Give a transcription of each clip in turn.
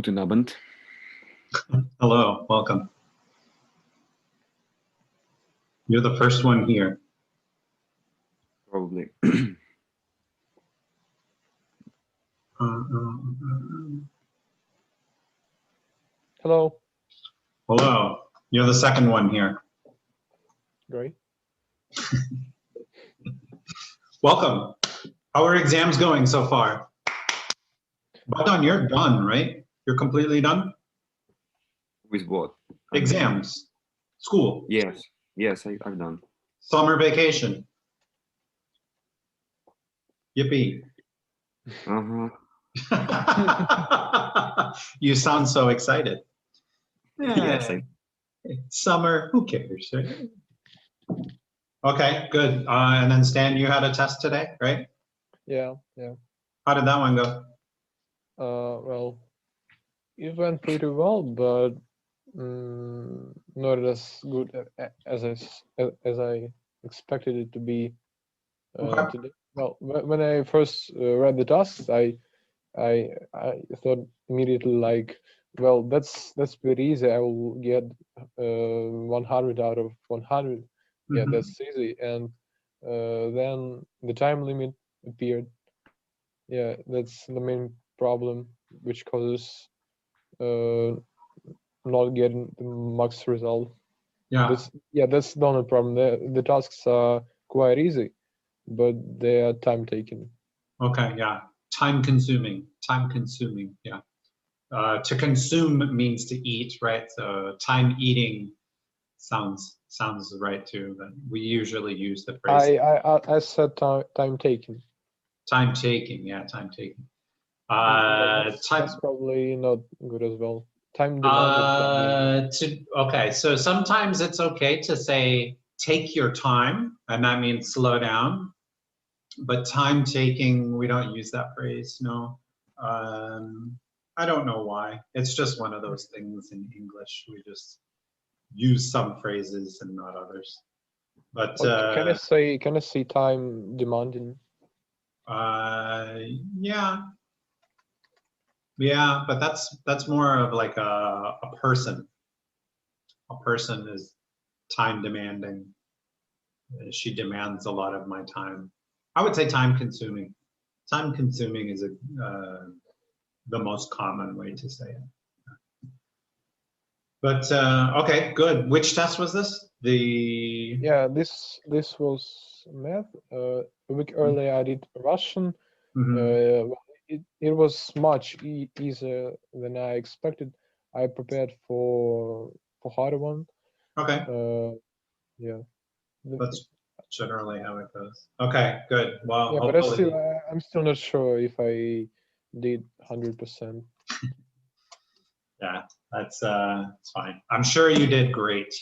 Guten Abend. Hello, welcome. You're the first one here. Probably. Hello. Hello, you're the second one here. Great. Welcome. How are exams going so far? Bogdan, you're done, right? You're completely done? With what? Exams, school, Yes, I've done. summer vacation. Yippee. Uh-huh. You sound so excited. Yes, Summer, who cares, right? Okay, good. And then Stan, you had a test today, right? Yeah. How did that one go? Well, it went pretty well, but not as good as I expected it to be Okay. today. Well, when I first read the tasks, I thought immediately like, well, that's pretty easy. I will get 100 out of 100. Yeah, Mhm. that's easy. And then the time limit appeared. Yeah, that's the main problem, which causes not getting the max result. Yeah. That's the only problem. The tasks are quite easy, but they are time taking. Okay. Yeah. Time consuming. Yeah. To consume means to eat, right? So time eating sounds right too. But we usually use the phrase I said time taking. time taking. Yeah, time taking. That's probably not good as well. Time demanded. Okay, so sometimes it's okay to say take your time, and that means slow down. But time taking, we don't use that phrase. No, I don't know why. It's just one of those things in English. We just use some phrases and not others. But Can I say time demanding? Yeah, but that's more of like a person. A person is time demanding. She demands a lot of my time. I would say time consuming. Time consuming is the most common way to say it. But okay, good. Which test was this? Yeah, this was math. A week earlier I did Russian. Mhm. It was much easier than I expected. I prepared for harder one. Okay, Yeah. that's generally how it goes. Okay, good. Well, Yeah, but hopefully. I'm still not sure if I did 100%. Yeah, that's it's fine. I'm sure you did great.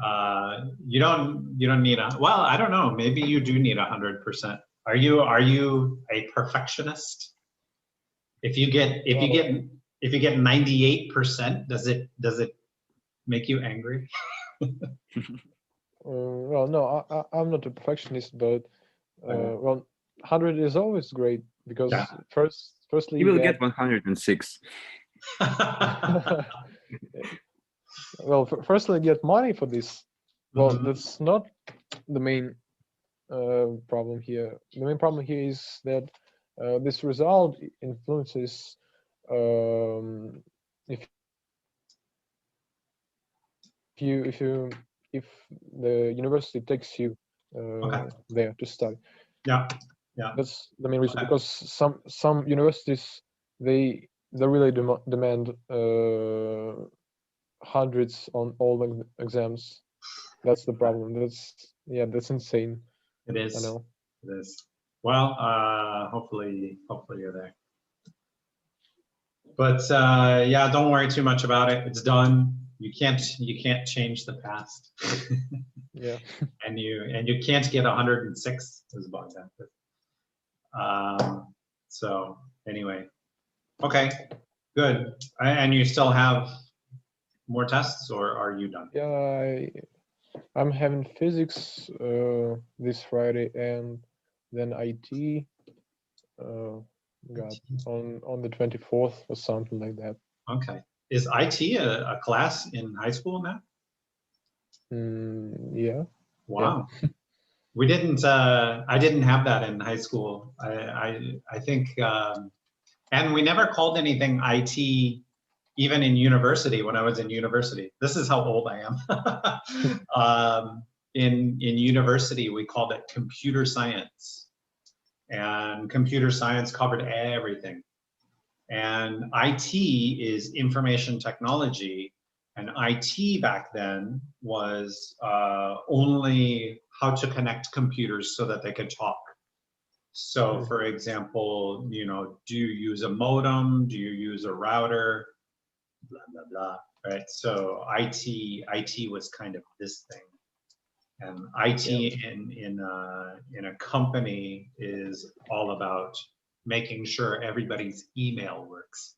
You don't need well, I don't know. Maybe you do need 100%. Are you a perfectionist? If you get 98%, does it make you angry? Well, no, I'm not a perfectionist, but Okay. well, 100 is always great because Yeah. firstly You you will get get 106. well, firstly you get money for this. Well, Mhm. that's not the main problem here. The main problem here is that this result influences if if the university takes you Okay. there to study. Yeah. Yeah. That's the main reason, Okay. because some universities they really demand hundreds on all the exams. That's the problem. That's insane. It I is. know. It is. Well, hopefully you're there. But yeah, don't worry too much about it. It's done. You can't change the past. Yeah. and you can't get 106 as Bogdan. So anyway, okay, good. And you still have more tests, or are you done? Yeah, I'm having physics this Friday and then IT. got on the 24th or something like that. Okay. Is IT a class in high school, Matt? Yeah. Wow. We didn't. I didn't have that in high school. I think, and we never called anything IT even in university. When I was in university, this is how old I am. In university, we called it computer science, and computer science covered everything. And IT is information technology. And IT back then was only how to connect computers so that they could talk. So for example, you know, do you use a modem? Do you use a router? Blah, blah, blah, right? So IT was kind of this thing. And IT in a company is all about making sure everybody's email works.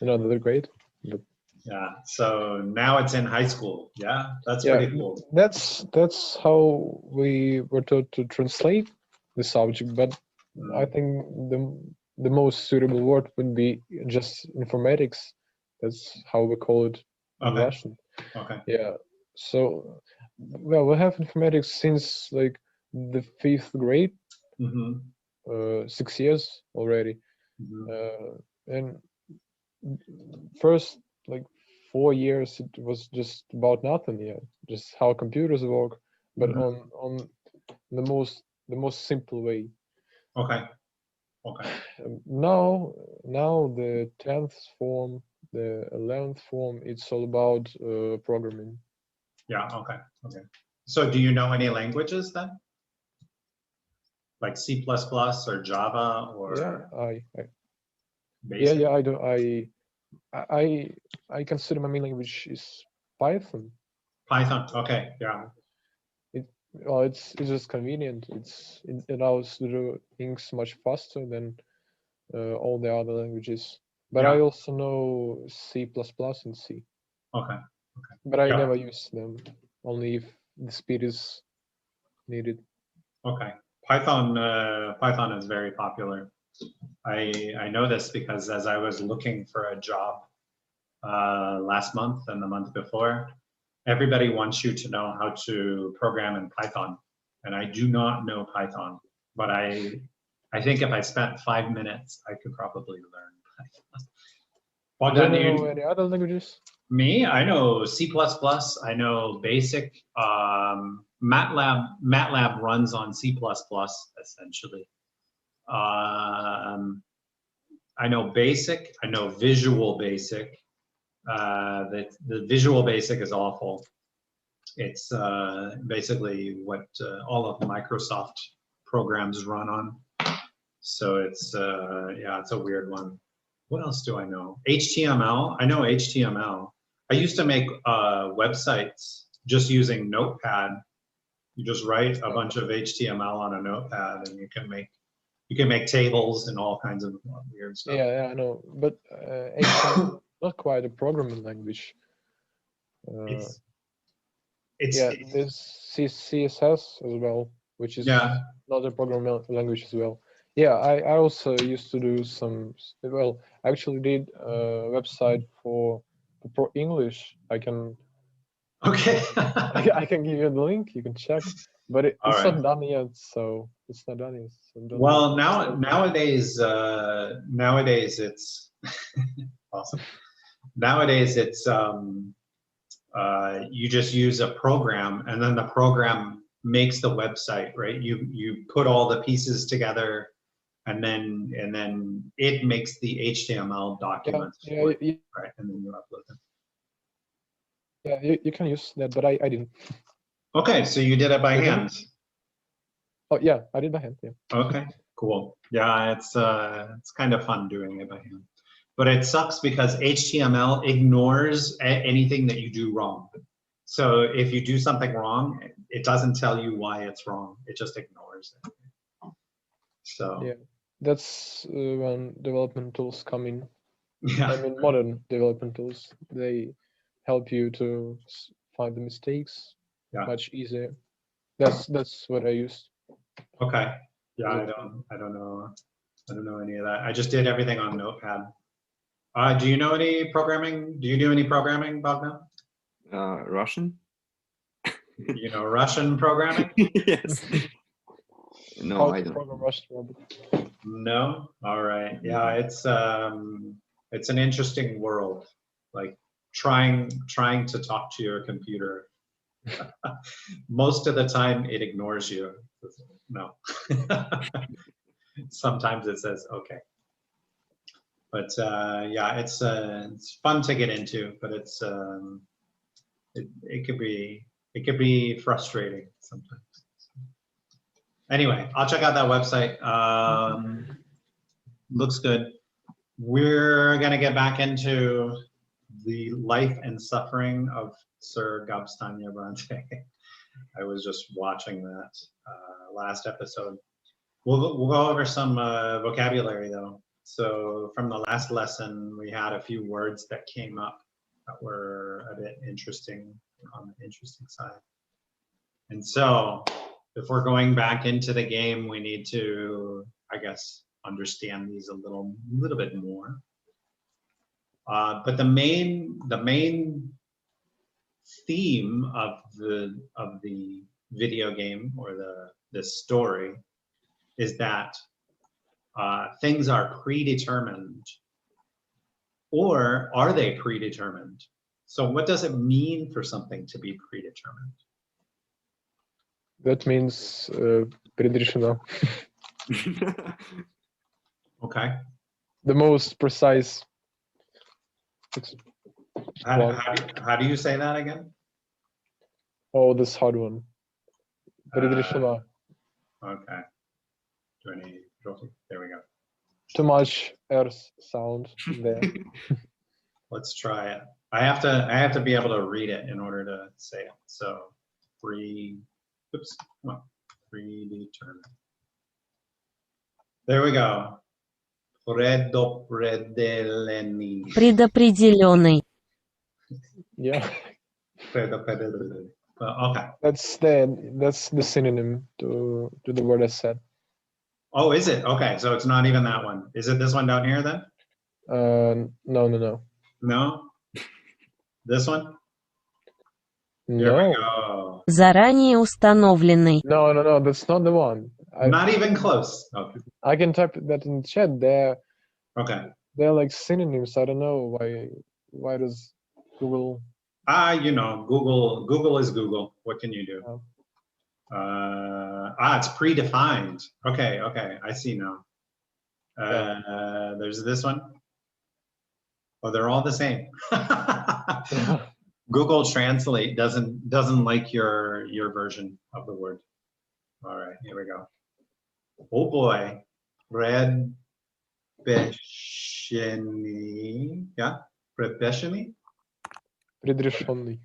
You know, they're great. But Yeah. So now it's in high school. Yeah, that's yeah, pretty cool. that's how we were taught to translate the subject. But I think the most suitable word would be just informatics. That's how we call it in Okay. Russian. Okay. Yeah. So, well, we have informatics since like the 5th grade, Mm-hmm. 6 years already. Mm-hmm. And first like 4 years it was just about nothing, yeah, just how computers work, but Mhm. on the most simple way. Okay. Okay. Now the 10th form, the 11th form, it's all about programming. Yeah. Okay. Okay. So do you know any languages then? Like C++ or Java or Yeah, Basic? I do. I consider my main language is Python. Python. Okay. Yeah. Well, it's just convenient. It allows to do things much faster than all the other languages. But I Yeah. also know C++ and C. Okay. But I Yeah. never use them, only if the speed is needed. Okay. Python is very popular. I know this because as I was looking for a job last month and the month before, everybody wants you to know how to program in Python, and I do not know Python, but I think if I spent 5 minutes, I could probably learn Python. Do you Bogdan, know any other languages? me, I know C++, I know Basic. MATLAB runs on C++, essentially. I know Basic, I know Visual Basic. The Visual Basic is awful. It's basically what all of Microsoft programs run on. So it's, yeah, it's a weird one. What else do I know? HTML, I know HTML. I used to make websites just using Notepad. You just write a bunch of HTML on a Notepad and you can make tables and all kinds of weird stuff. Yeah, I know. But HTML not quite a programming language. It's There's CSS as well, which is yeah. not a programming language as well. Yeah, I also used to do some. Well, I actually did a website for Pro English. Okay. I can give you the link. You can check, but All it's right. not done yet. So it's not done yet. So Well, nowadays it's awesome. Nowadays it's you just use a program and then the program makes the website, right? You put all the pieces together and then it makes the HTML documents for you, right? And then you upload them. Yeah, you can use that, but I didn't. Okay, so you did it by hand. Oh yeah, I did by hand. Yeah. Okay, cool. Yeah, it's kind of fun doing it by hand. But it sucks because HTML ignores anything that you do wrong. So if you do something wrong, it doesn't tell you why it's wrong. It just ignores it. So yeah, that's when development tools come in. yeah. I mean, modern development tools, they help you to find the mistakes much easier. That's what I used. Okay. Yeah, I don't know. I don't know any of that. I just did everything on Notepad. Do you know any programming? Do you do any programming, Bogdan? Russian? You know Russian programming? Yes. No, How I to don't. program Russian robot. No? All right. Yeah, it's an interesting world. Like trying to talk to your computer. Most of the time it ignores you. No. Sometimes it says okay. But yeah, it's fun to get into, but it's it could be frustrating sometimes. Anyway, I'll check out that website. Looks good. We're gonna get back into the life and suffering of Sir Gabstanya Brante. I was just watching that last episode. We'll go over some vocabulary though. So from the last lesson, we had a few words that came up that were a bit interesting, on the interesting side. And so if we're going back into the game, we need to, I guess, understand these a little bit more. But the main theme of the video game or the story is that things are predetermined, or are they predetermined? So what does it mean for something to be predetermined? That means предрешено. Okay. The most precise. How do you say that again? Oh, this hard one. Предрешено. Okay. There we go. Too much earth sound there. Let's try it. I have to be able to read it in order to say it. So predetermined. There we go. Предопределенный. Предопределенный. Yeah. Okay. That's the synonym to the word I said. Oh, is it? Okay, so it's not even that one. Is it this one down here then? No. No? This one? Here No. we go. Заранее установленный. No, that's not the one. Not even close. Okay. I can type that in the chat. They're like synonyms. I don't know why does Google. You know, Google is Google. What can you do? Oh. It's predefined. Okay, I see now. There's this one. Oh, they're all the same. Google Translate doesn't like your version of the word. All right, here we go. Oh boy, предрешенный. Yeah, предрешенный. Предрешенный.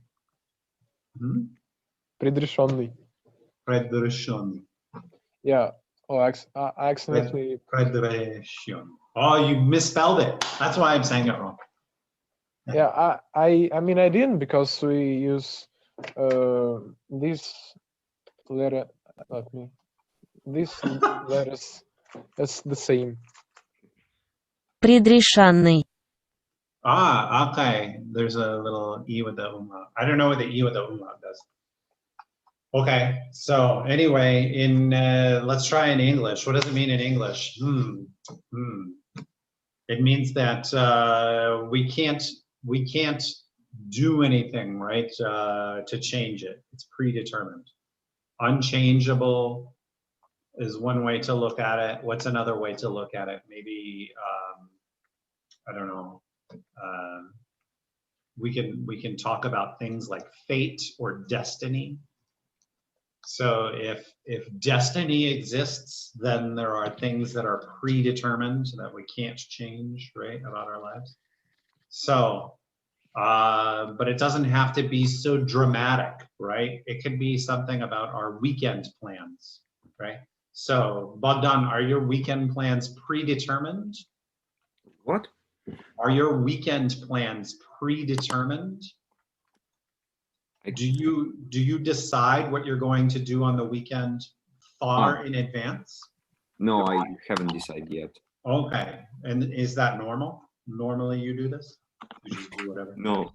Предрешенный. Yeah. Oh, I accidentally. Предрешен. Oh, you misspelled it. That's why I'm saying it wrong. Yeah, I mean I didn't, because we use this letter. Not me. These letters. That's the same. Предрешенный. Okay. There's a little E with the umlaut. I don't know what the E with the umlaut does. Okay. So anyway, let's try in English. What does it mean in English? It means that we can't do anything, right, to change it. It's predetermined. Unchangeable is one way to look at it. What's another way to look at it? Maybe I don't know. We can talk about things like fate or destiny. So if destiny exists, then there are things that are predetermined that we can't change, right, about our lives. So, but it doesn't have to be so dramatic, right? It could be something about our weekend plans, right? So, Bogdan, are your weekend plans predetermined? What? Are your weekend plans predetermined? Do you decide what you're going to do on the weekend far in advance? No, I haven't decided yet. Okay, and is that normal? Normally you do this? You just do whatever? No,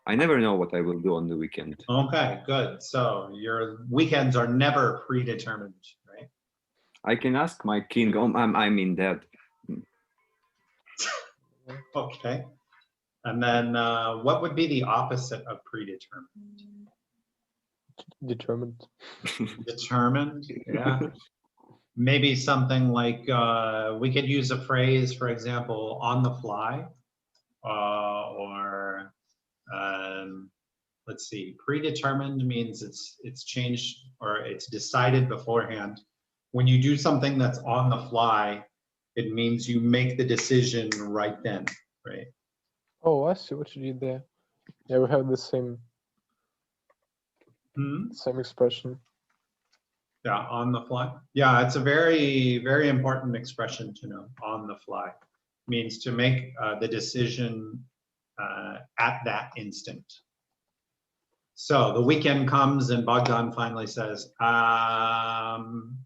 I never know what I will do on the weekend. Okay, good. So your weekends are never predetermined, right? I can ask my king. I mean dad. Okay. And then what would be the opposite of predetermined? Determined. Determined, yeah. Maybe something like we could use a phrase, for example, on the fly, or let's see, predetermined means it's changed or it's decided beforehand. When you do something that's on the fly, it means you make the decision right then, right? Oh, I see what you did there. Yeah, we have the same Hmm? same expression. Yeah, on the fly. Yeah, it's a very, very important expression to know. On the fly means to make the decision at that instant. So the weekend comes and Bogdan finally says, I'm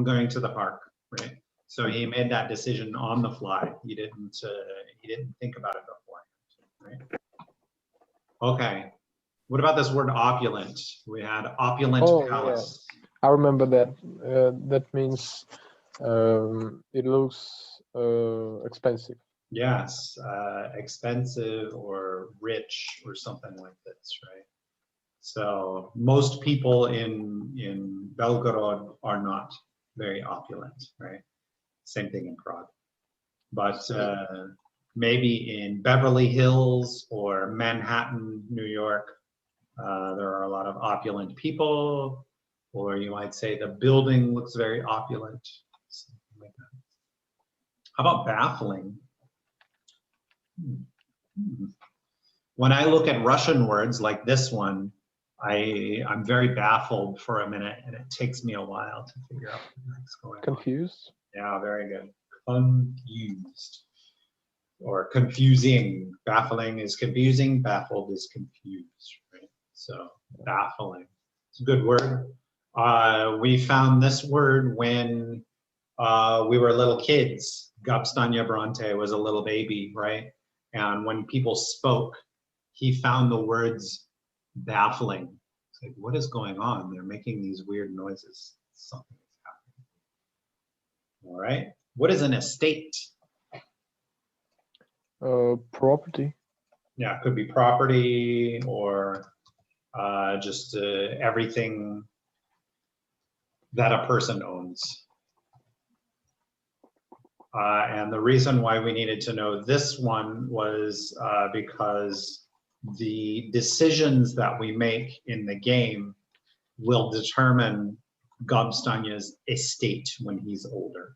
going to the park, right? So he made that decision on the fly. He didn't think about it beforehand, right? Okay. What about this word opulent? We had opulent Oh, yeah. palace. I remember that. That means it looks expensive. Yes, expensive or rich or something like this, right? So most people in Belgorod are not very opulent, right? Same thing in Prague. But maybe in Beverly Hills or Manhattan, New York, there are a lot of opulent people, or you might say the building looks very opulent, something like that. How about baffling? When I look at Russian words like this one, I'm very baffled for a minute, and it takes me a while to figure out what's going on. Confused? Yeah, very good. Confused or confusing. Baffling is confusing. Baffled is confused. Right? So baffling. It's a good word. We found this word when we were little kids. Gabstanya Brante was a little baby, right? And when people spoke, he found the words baffling. It's like, what is going on? They're making these weird noises. Something is happening. All right. What is an estate? Property. Yeah, it could be property or just everything that a person owns. And the reason why we needed to know this one was because the decisions that we make in the game will determine Gobstanya's estate when he's older.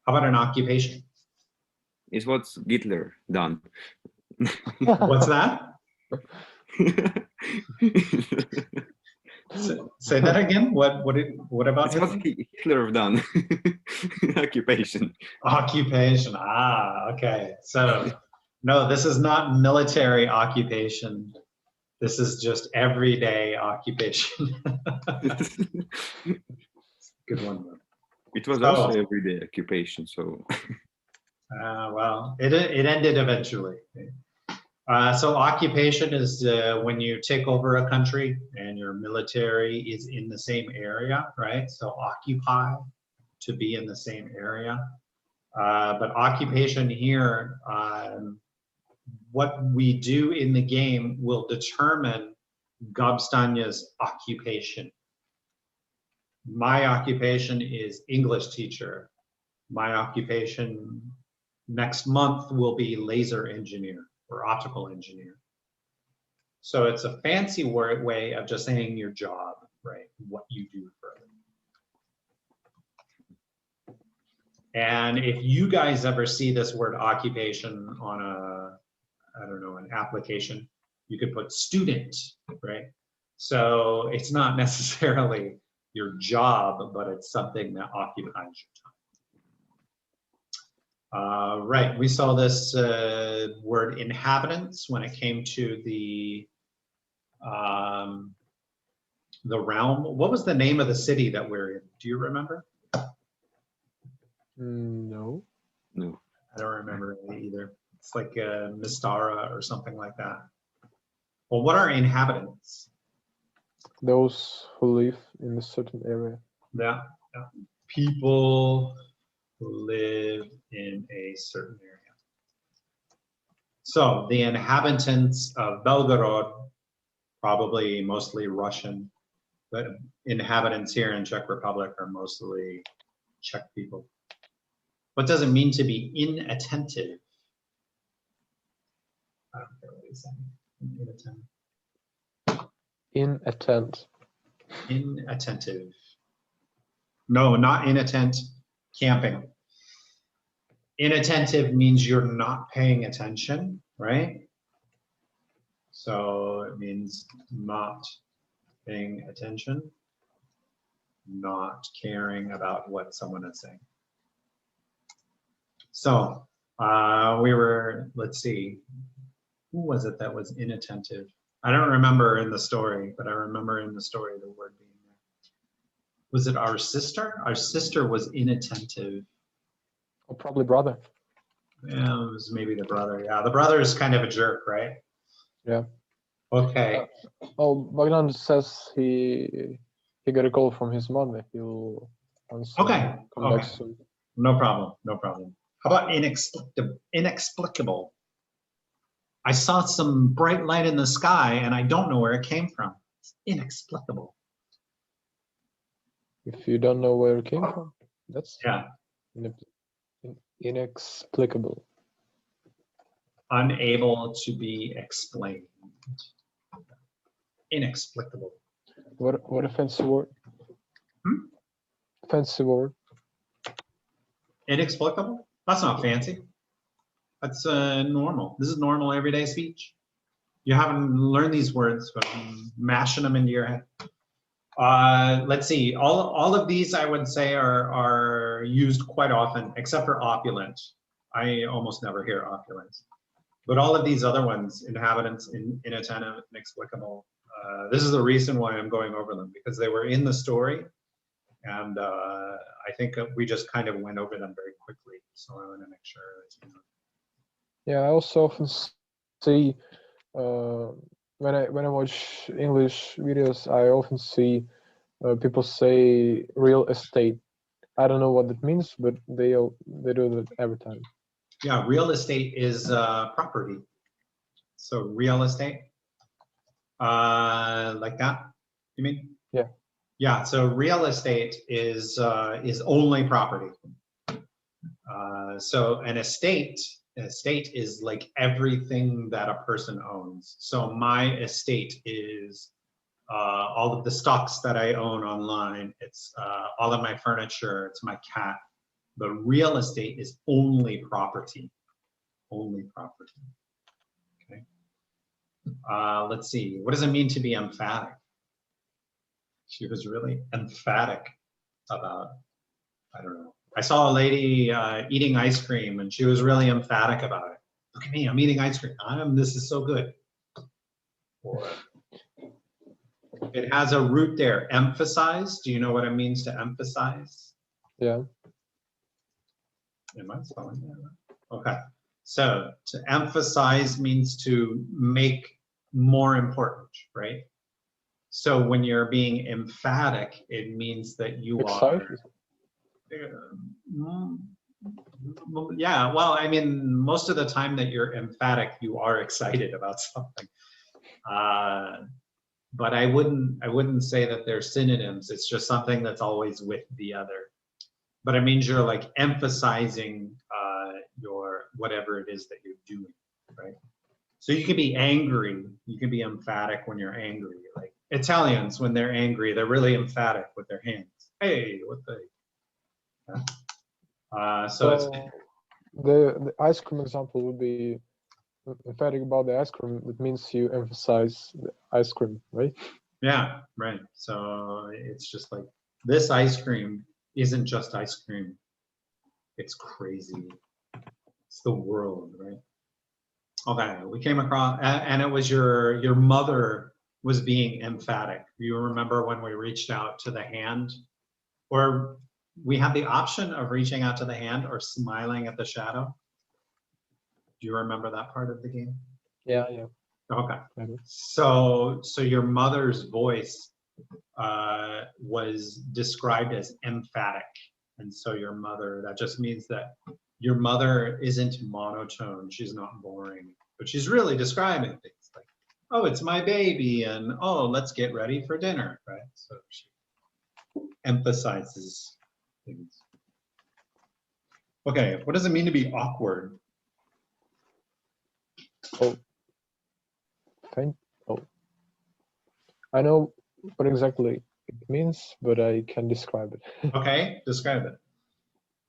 How about an occupation? It's what's Hitler done. What's that? Say that again. What about It's what Hitler done. Occupation. Occupation. Ah, okay. So no, this is not military occupation. This is just everyday occupation. Good one. It was So, also everyday occupation, so well, it ended eventually. So occupation is when you take over a country and your military is in the same area, right? So occupy, to be in the same area. But occupation here, what we do in the game will determine Gobstanya's occupation. My occupation is English teacher. My occupation next month will be laser engineer or optical engineer. So it's a fancy way of just saying your job, right? What you do for a living. And if you guys ever see this word occupation on I don't know, an application, you could put student, right? So it's not necessarily your job, but it's something that occupies your time. Right, we saw this word inhabitants when it came to the realm. What was the name of the city that we're in? Do you remember? No. No. I don't remember it either. It's like Mistara or something like that. Well, what are inhabitants? Those who live in a certain area. Yeah, people who live in a certain area. So the inhabitants of Belgorod, probably mostly Russian, but inhabitants here in Czech Republic are mostly Czech people. What does it mean to be inattentive? I don't care what he's saying. Inattentive. Inattentive. No, not inattent camping. Inattentive means you're not paying attention, right? So it means not paying attention, not caring about what someone is saying. So let's see, who was it that was inattentive? I don't remember in the story, but I remember in the story the word being there. Was it our sister? Our sister was inattentive. Or probably brother. Yeah, it was maybe the brother. Yeah, the brother is kind of a jerk, right? Yeah. Okay. Oh, Bogdan says he got a call from his mother. He'll answer. Okay. Come back Okay. soon. No problem. No problem. How about inexplicable? Inexplicable. I saw some bright light in the sky and I don't know where it came from. It's inexplicable. If you don't know where it came from, that's Yeah. inexplicable. Unable to be explained. Inexplicable. What a fancy word. Hmm? Fancy word. Inexplicable? That's not fancy. That's normal. This is normal everyday speech. You haven't learned these words, but I'm mashing them into your head. Let's see. All of these I would say are used quite often, except for opulent. I almost never hear opulent. But all of these other ones, inhabitants, inattentive, inexplicable. This is the reason why I'm going over them, because they were in the story, and I think we just kind of went over them very quickly. So I want to make sure that you know. Yeah, I also often see when I watch English videos, I often see people say real estate. I don't know what that means, but they do that every time. Yeah, real estate is property. So real estate, like that, you mean? Yeah. Yeah, so real estate is only property. So an estate is like everything that a person owns. So my estate is all of the stocks that I own online. It's all of my furniture. It's my cat. But real estate is only property. Only property. Okay. Let's see. What does it mean to be emphatic? She was really emphatic about, I don't know. I saw a lady eating ice cream and she was really emphatic about it. Look at me, I'm eating ice cream. This is so good. Or it has a root there, emphasize. Do you know what it means to emphasize? Yeah. Am I spelling that right? Okay. So to emphasize means to make more important, right? So when you're being emphatic, it means that you Excited. Yeah, well, I mean, most of the time that you're emphatic, you are excited about something. But I wouldn't say that they're synonyms. It's just something that's always with the other. But it means you're like emphasizing your whatever it is that you're doing, right? So you can be angry. You can be emphatic when you're angry. Like Italians, when they're angry, they're really emphatic with their hands. Hey, what the? So it's the ice cream example would be emphatic about the ice cream. It means you emphasize the ice cream, right? yeah, right. So it's just like this ice cream isn't just ice cream. It's crazy. It's the world, right? Okay, we came across, and it was your mother was being emphatic. You remember when we reached out to the hand, or we have the option of reaching out to the hand or smiling at the shadow. Do you remember that part of the game? Yeah, yeah. Okay. I do. So your mother's voice was described as emphatic. And so your mother, that just means that your mother isn't monotone. She's not boring, but she's really describing things like, oh, it's my baby, and oh, let's get ready for dinner, right? So she emphasizes things. Okay, what does it mean to be awkward? Oh, I know what exactly it means, but I can describe it. Okay, describe it.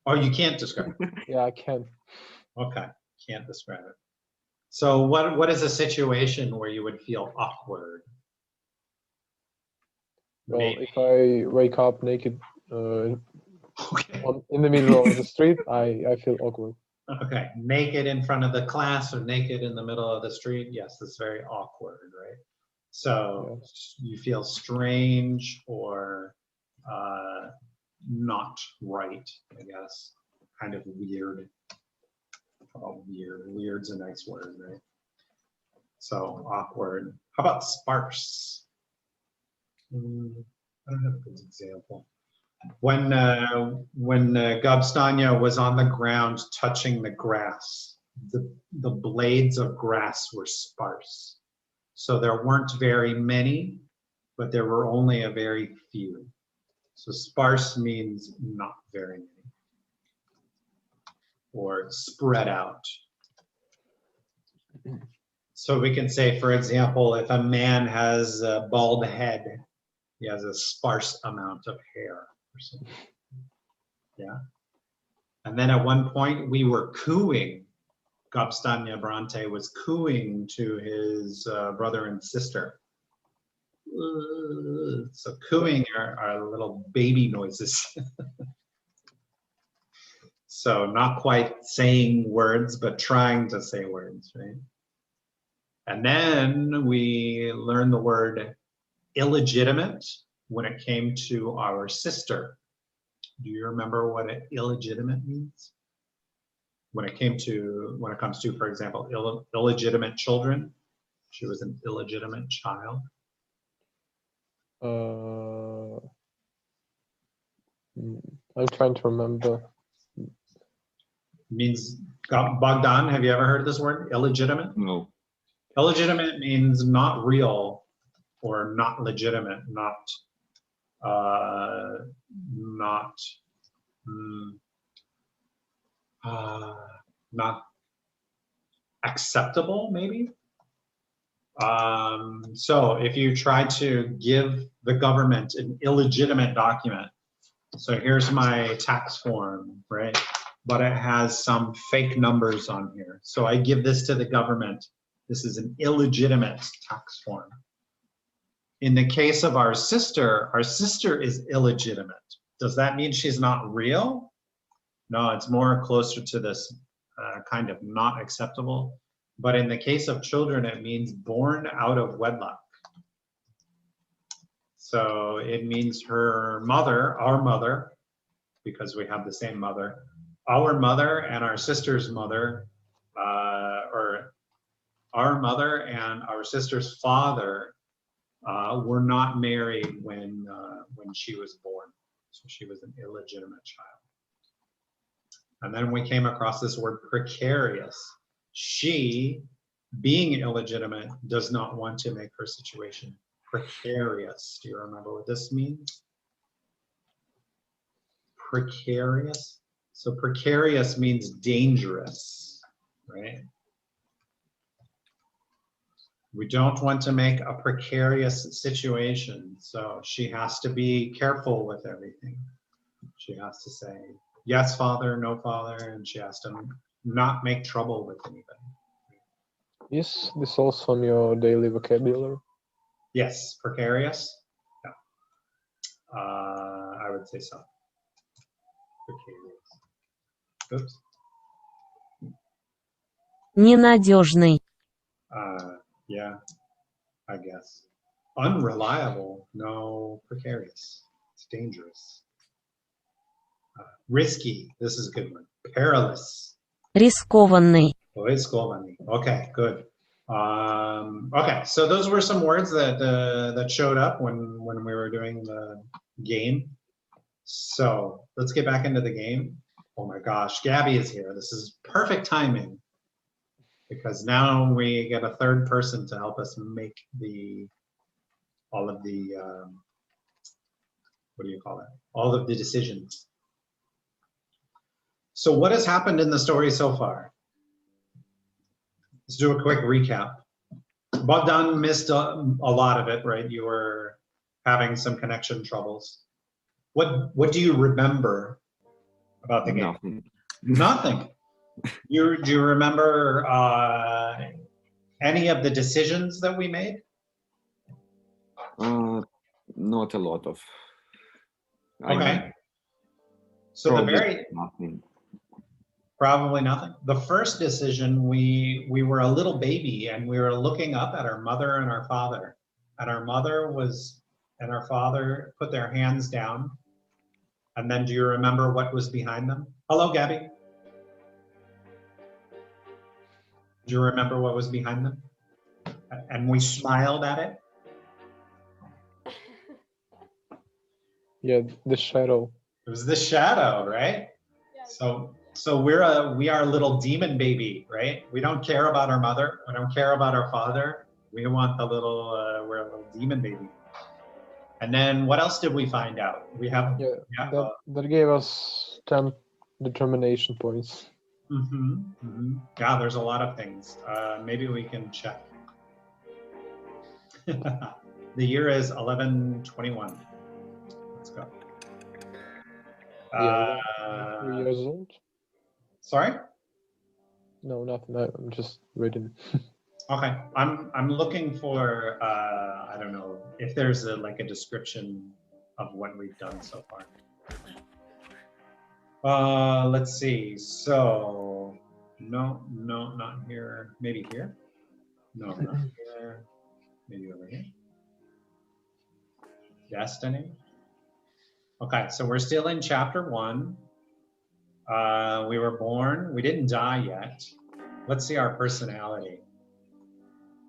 Oh, you can't describe it. Yeah, I can. Okay, can't describe it. So what is a situation where you would feel awkward? Well, Maybe. if I wake up naked Okay. in the middle of the street, I feel awkward. Okay, naked in front of the class or naked in the middle of the street. Yes, it's very awkward, right? So you feel strange or not right, I guess. Kind of weird. How about weird? Weird's a nice word, right? So awkward. How about sparse? I don't have a good example. When Gabstanya was on the ground touching the grass, the blades of grass were sparse. So there weren't very many, but there were only a very few. So sparse means not very many. Or spread out. So we can say, for example, if a man has a bald head, he has a sparse amount of hair or something. Yeah. And then at one point we were cooing. Gabstanya Brante was cooing to his brother and sister. So cooing are little baby noises. So not quite saying words, but trying to say words, right? And then we learned the word illegitimate when it came to our sister. Do you remember what illegitimate means? When it comes to, for example, illegitimate children, she was an illegitimate child. I'm trying to remember. Means, Bogdan, have you ever heard this word, illegitimate? No. Illegitimate means not real or not legitimate, not acceptable, maybe. So if you try to give the government an illegitimate document, so here's my tax form, right? But it has some fake numbers on here. So I give this to the government. This is an illegitimate tax form. In the case of our sister is illegitimate. Does that mean she's not real? No, it's more closer to this kind of not acceptable. But in the case of children, it means born out of wedlock. So it means her mother, our mother, because we have the same mother, our mother and our sister's mother, or our mother and our sister's father were not married when she was born. So she was an illegitimate child. And then we came across this word precarious. She, being illegitimate, does not want to make her situation precarious. Do you remember what this means? Precarious. So precarious means dangerous, right? We don't want to make a precarious situation. So she has to be careful with everything. She has to say, yes, father, no, father, and she has to not make trouble with anybody. Is this also on your daily vocabulary? Yes, precarious. Yeah. I would say so. Precarious. Oops. Ненадежный. Yeah, I guess. Unreliable. No, precarious. It's dangerous. Risky. This is a good one. Perilous. Рискованный. Okay, good. Okay, so those were some words that showed up when we were doing the game. So let's get back into the game. Oh my gosh, Gabby is here. This is perfect timing because now we get a third person to help us make all of the what do you call it? All of the decisions. So what has happened in the story so far? Let's do a quick recap. Bogdan missed a lot of it, right? You were having some connection troubles. What do you remember about the game? Nothing. Nothing. Do you remember any of the decisions that we made? Not a lot of. Okay. So Probably nothing. Probably nothing. The first decision, we were a little baby and we were looking up at our mother and our father. And our mother and our father put their hands down. And then do you remember what was behind them? Hello, Gabby. Do you remember what was behind them? And we smiled at it. Yeah, the shadow. It was the shadow, right? So we are a little demon baby, right? We don't care about our mother. We don't care about our father. We want we're a little demon baby. And then what else did we find out? That gave us 10 determination points. Yeah, there's a lot of things. Maybe we can check. The year is 1121. Let's go. 3 years old? Sorry? No, nothing. I'm just reading. Okay, I'm looking for I don't know if there's a description of what we've done so far. Let's see. So no, not here. Maybe here. No, not here. Maybe over here. Destiny. Okay, so we're still in chapter 1. We were born. We didn't die yet. Let's see our personality.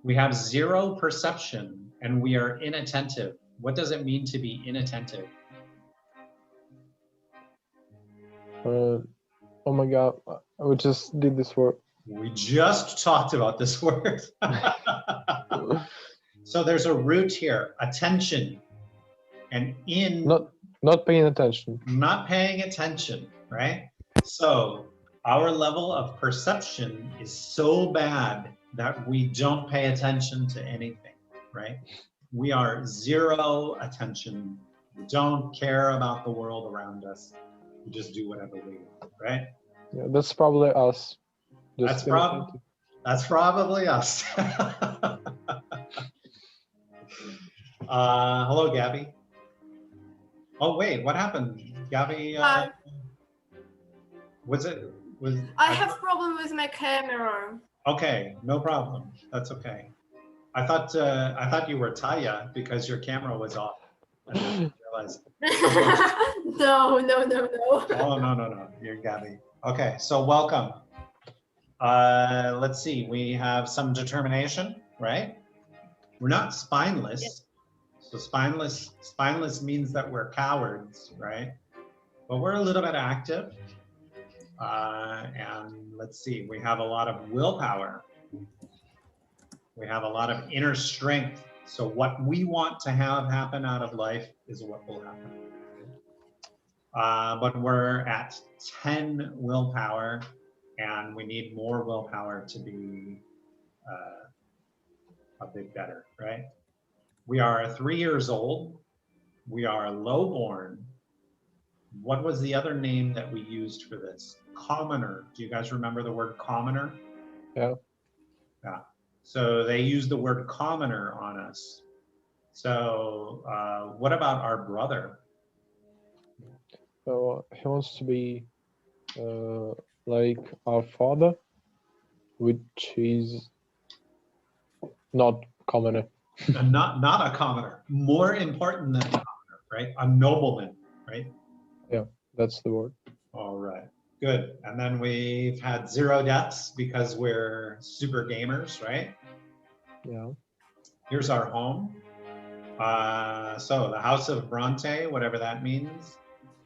We have 0 perception and we are inattentive. What does it mean to be inattentive? Oh my god, we just did this work. We just talked about this word. So there's a root here, attention, and not paying attention. Not paying attention, right? So our level of perception is so bad that we don't pay attention to anything, right? We are 0 attention. We don't care about the world around us. We just do whatever we want, right? Yeah, that's probably us. That's probably us. Hello, Gabby. Oh wait, what happened, Gabby? I have problem with my camera. Okay, no problem. That's okay. I thought you were Taya because your camera was off. I didn't realize. No. Oh no. You're Gabby. Okay, so welcome. Let's see. We have some determination, right? We're not spineless. Yes. So spineless means that we're cowards, right? But we're a little bit active. And let's see, we have a lot of willpower. We have a lot of inner strength. So what we want to have happen out of life is what will happen. But we're at 10 willpower and we need more willpower to be a bit better, right? We are 3 years old. We are lowborn. What was the other name that we used for this? Commoner. Do you guys remember the word commoner? Yeah. Yeah. So they used the word commoner on us. So what about our brother? So he wants to be like our father, which is not commoner. Not a commoner. More important than a commoner, right? A nobleman, right? Yeah, that's the word. All right, good. And then we've had 0 deaths because we're super gamers, right? Yeah. Here's our home. So the House of Bronte, whatever that means,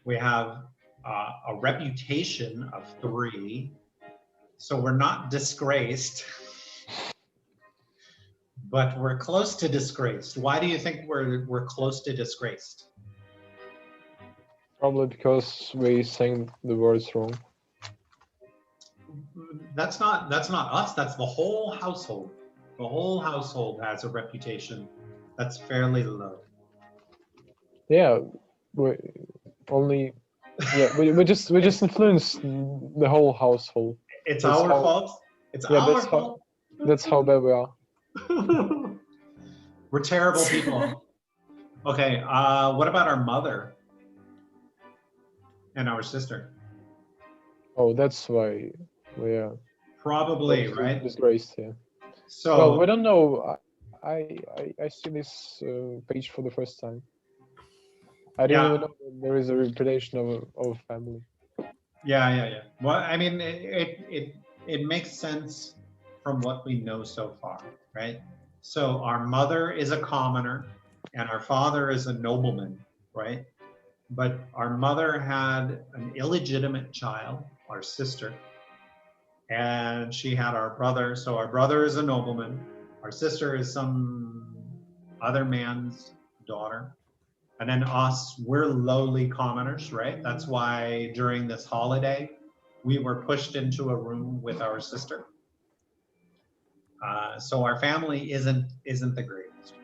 we have a reputation of 3. So we're not disgraced, but we're close to disgraced. Why do you think we're close to disgraced? Probably because we sang the words wrong. That's not us. That's the whole household. The whole household has a reputation that's fairly low. Yeah, we only. Yeah, we just influence the whole household. It's That's our how- fault. It's Yeah, our that's how fault. that's how bad we are. We're terrible people. Okay, what about our mother and our sister? Oh, that's why we are Probably, close to right? disgraced. Yeah. So Well, we don't know. I see this page for the first time. I didn't Yeah. even know that there is a reputation of family. yeah. Well, I mean, it makes sense from what we know so far, right? So our mother is a commoner and our father is a nobleman, right? But our mother had an illegitimate child, our sister, and she had our brother. So our brother is a nobleman. Our sister is some other man's daughter. And then us, we're lowly commoners, right? That's why during this holiday, we were pushed into a room with our sister. So our family isn't the greatest,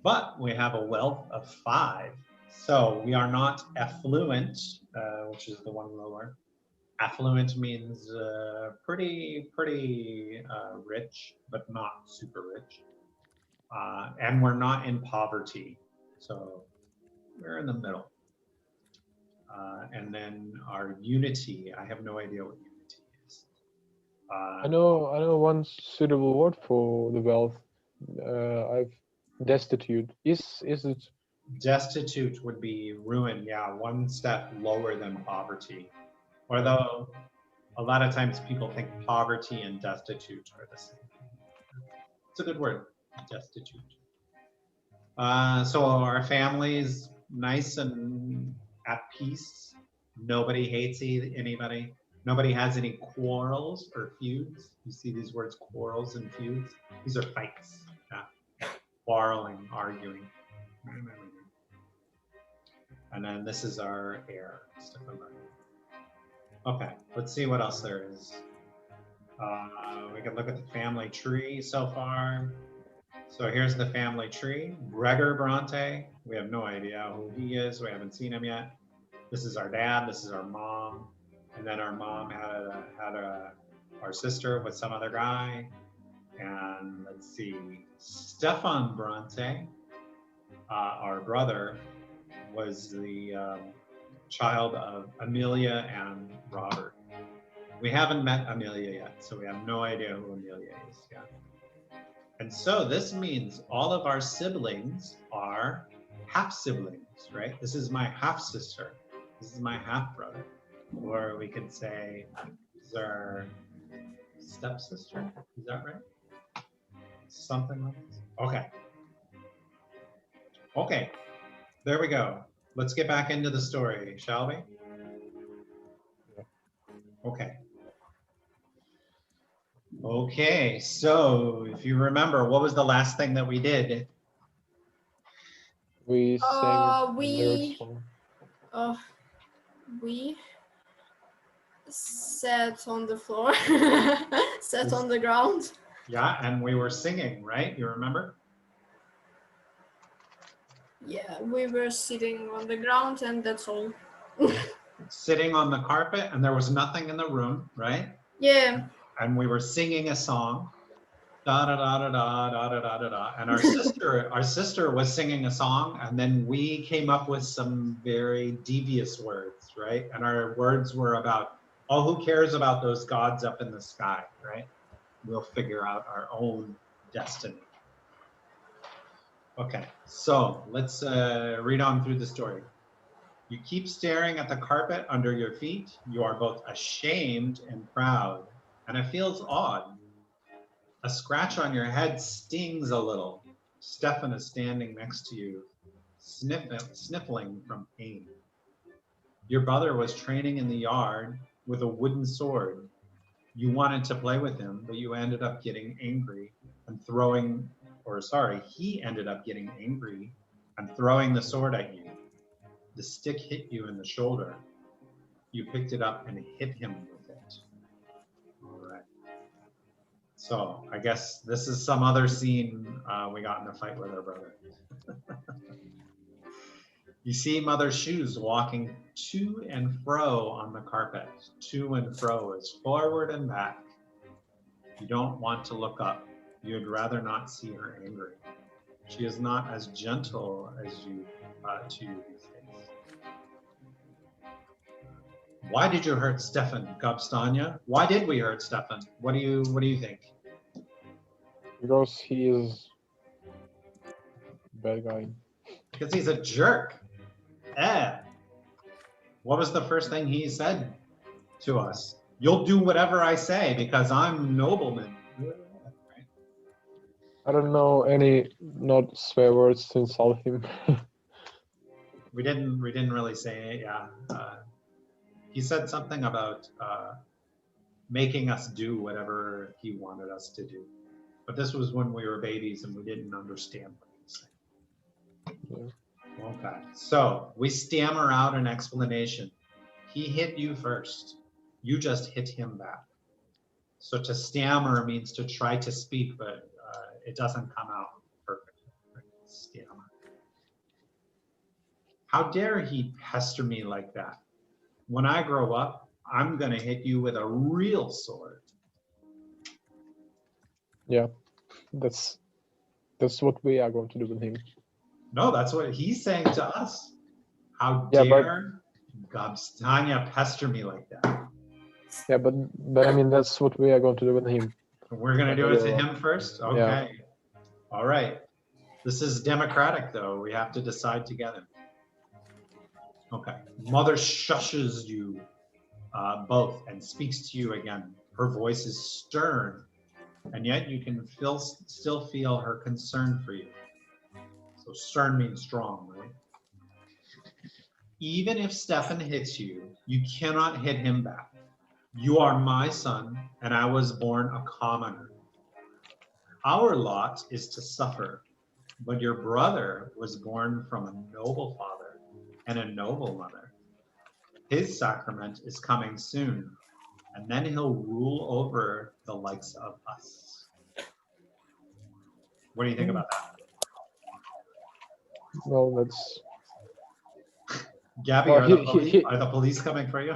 but we have a wealth of 5. So we are not affluent, which is the one lower. Affluent means pretty rich, but not super rich. And we're not in poverty, so we're in the middle. And then our unity, I have no idea what unity is. I know one suitable word for the wealth. I've destitute. Is it? Destitute would be ruin, yeah, one step lower than poverty. Although a lot of times people think poverty and destitute are the same. It's a good word, destitute. So our family's nice and at peace. Nobody hates anybody. Nobody has any quarrels or feuds. You see these words, quarrels and feuds. These are fights, quarreling, arguing. And then this is our heir. Okay, let's see what else there is. We can look at the family tree so far. So here's the family tree. Gregor Brante, we have no idea who he is. We haven't seen him yet. This is our dad, this is our mom. And then our mom had our sister with some other guy. And let's see, Stefan Brante, our brother, was the child of Amelia and Robert. We haven't met Amelia yet, so we have no idea who Amelia is yet. And so this means all of our siblings are half siblings, right? This is my half sister. This is my half brother. Or we could say, this is our stepsister. Is that right? Something like this. Okay. Okay. There we go. Let's get back into the story, shall we? Okay. Okay, so if you remember, what was the last thing that we did? We sang we- the lyrics wrong. We sat on the floor, sat on the ground. Yeah, and we were singing, right? You remember? Yeah, we were sitting on the ground and that's all. Sitting on the carpet and there was nothing in the room, right? Yeah. And we were singing a song. Da da da da da da da da da da. And our sister was singing a song, and then we came up with some very devious words, right? And our words were about, oh, who cares about those gods up in the sky, right? We'll figure out our own destiny. Okay, so let's read on through the story. You keep staring at the carpet under your feet. You are both ashamed and proud, and it feels odd. A scratch on your head stings a little. Stefan is standing next to you, sniffling from pain. Your brother was training in the yard with a wooden sword. You wanted to play with him, but you ended up getting angry and he ended up getting angry and throwing the sword at you. The stick hit you in the shoulder. You picked it up and hit him with it. All right. So I guess this is some other scene we got in a fight with our brother. You see Mother's shoes walking to and fro on the carpet. To and fro is forward and back. You don't want to look up. You'd rather not see her angry. She is not as gentle as you to you these days. Why did you hurt Stefan, Gabstanya? Why did we hurt Stefan? What do you think? Because he is a bad guy. Because he's a jerk. What was the first thing he said to us? You'll do whatever I say because I'm nobleman. I don't know any not swear words to insult him. We didn't really say it. Yeah. He said something about making us do whatever he wanted us to do. But this was when we were babies and we didn't understand what he was saying. Yeah. Okay, so we stammer out an explanation. He hit you first. You just hit him back. So to stammer means to try to speak, but it doesn't come out perfectly. Right? Stammer. How dare he pester me like that? When I grow up, I'm gonna hit you with a real sword. Yeah, that's what we are going to do with him. No, that's what he's saying to us. How Yeah, dare Gabstanya pester me like that? Yeah, but I mean that's what we are going to do with him. We're gonna do it to him first? Okay. Yeah. All right. This is democratic though. We have to decide together. Okay. Mother shushes you both and speaks to you again. Her voice is stern, and yet you can still feel her concern for you. So stern means strong, right? Even if Stefan hits you, you cannot hit him back. You are my son, and I was born a commoner. Our lot is to suffer, but your brother was born from a noble father and a noble mother. His sacrament is coming soon, and then he'll rule over the likes of us. What do you think about that? Well, that's Gabby, Well, are the police coming for you?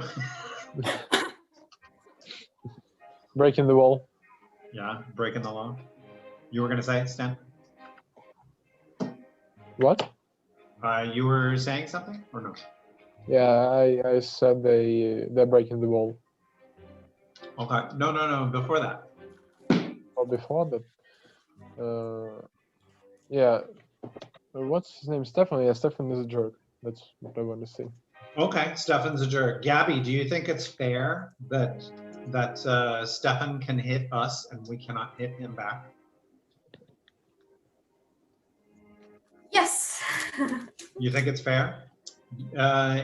breaking the wall. Yeah, breaking the law. You were going to say it, Stan? What? You were saying something or no? Yeah, I said they're breaking the wall. Okay. No. Before that. Or before that. Yeah. What's his name? Stefan. Yeah, Stefan is a jerk. That's what I want to say. Okay, Stefan's a jerk. Gabby, do you think it's fair that Stefan can hit us and we cannot hit him back? Yes. You think it's fair?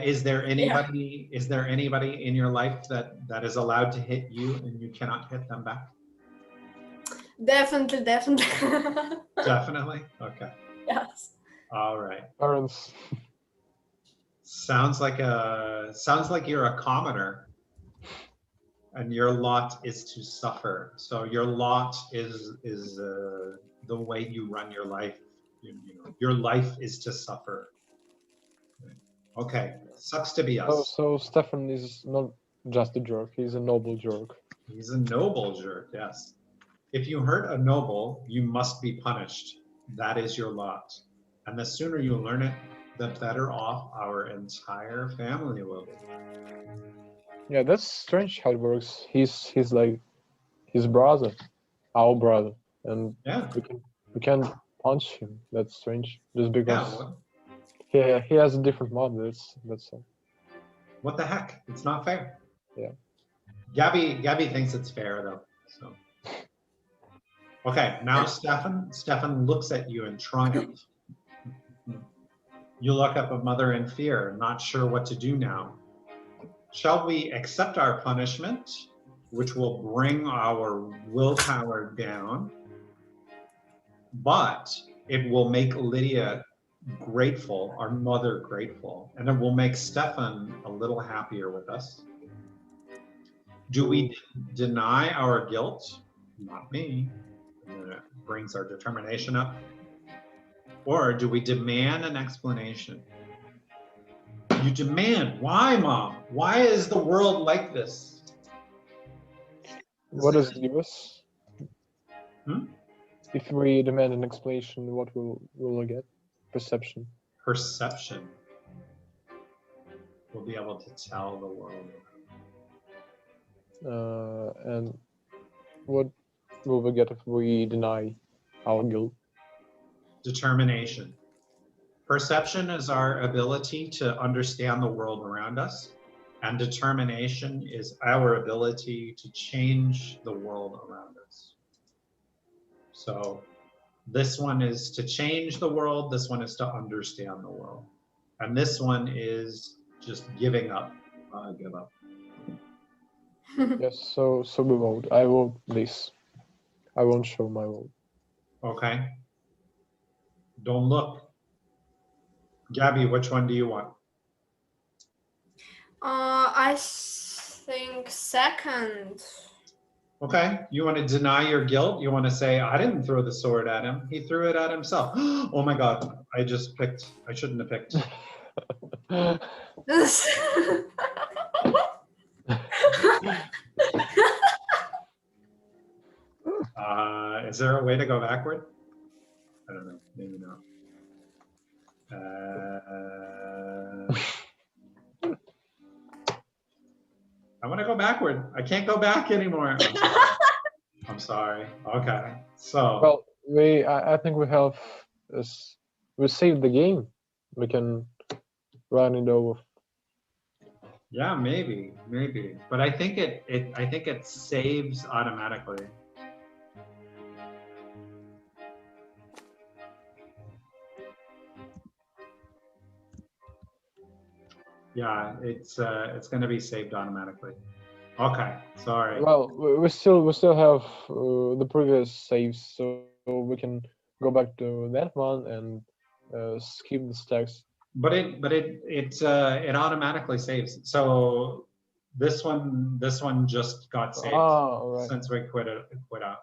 Is there anybody in your life that is allowed to hit you and you cannot hit them back? Definitely. Definitely? Okay. Yes. All right. Parents. Sounds like you're a commoner and your lot is to suffer. So your lot is the way you run your life. You know, your life is to suffer. Okay, sucks to be us. So Stefan is not just a jerk, he's a noble jerk. He's a noble jerk, yes. If you hurt a noble, you must be punished. That is your lot. And the sooner you learn it, the better off our entire family will be. Yeah, that's strange how it works. He's like his brother, our brother, and Yeah. we can punch him. That's strange, just because he has a different mom. That's all. What the heck? It's not fair. Yeah. Gabby thinks it's fair though. So. Okay, now Stefan looks at you in triumph. You look up at Mother in fear, not sure what to do now. Shall we accept our punishment, which will bring our willpower down, but it will make Lydia grateful, our mother grateful, and it will make Stefan a little happier with us? Do we deny our guilt? Not me. And it brings our determination up. Or do we demand an explanation? You demand. Why, Mom? Why is the world like this? What does it give us? Hmm? If we demand an explanation, what will we get? Perception. Perception. We'll be able to tell the world. And what will we get if we deny our guilt? Determination. Perception is our ability to understand the world around us, and determination is our ability to change the world around us. So this one is to change the world, this one is to understand the world. And this one is just giving up. Give up. Yes, so we vote. I vote this. I won't show my vote. Okay. Don't look. Gabby, which one do you want? I think second. Okay, you want to deny your guilt? You want to say, I didn't throw the sword at him. He threw it at himself. Oh my God, I just picked. I shouldn't have picked. Is there a way to go backward? I don't know, maybe not. I want to go backward. I can't go back anymore. I'm sorry. Okay, so. Well, I think we have this. We saved the game. We can run it over. Yeah, maybe, but I think it saves automatically. Yeah, it's going to be saved automatically. Okay, sorry. Well, we still have the previous saves, so we can go back to that one and skip the stacks. But it automatically saves. So this one just got saved right. since we quit out.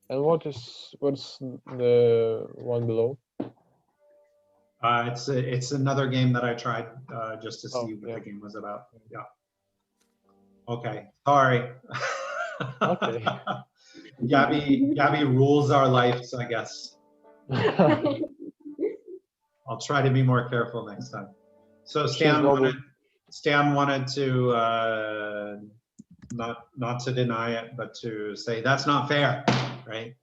And what's the one below? It's another game that I tried just to see what yeah. the game was about. Yeah. Okay. Sorry. Okay. Gabby rules our lives, I guess. I'll try to be more careful next time. So Stan wanted to not to deny it, but to say that's not fair, right?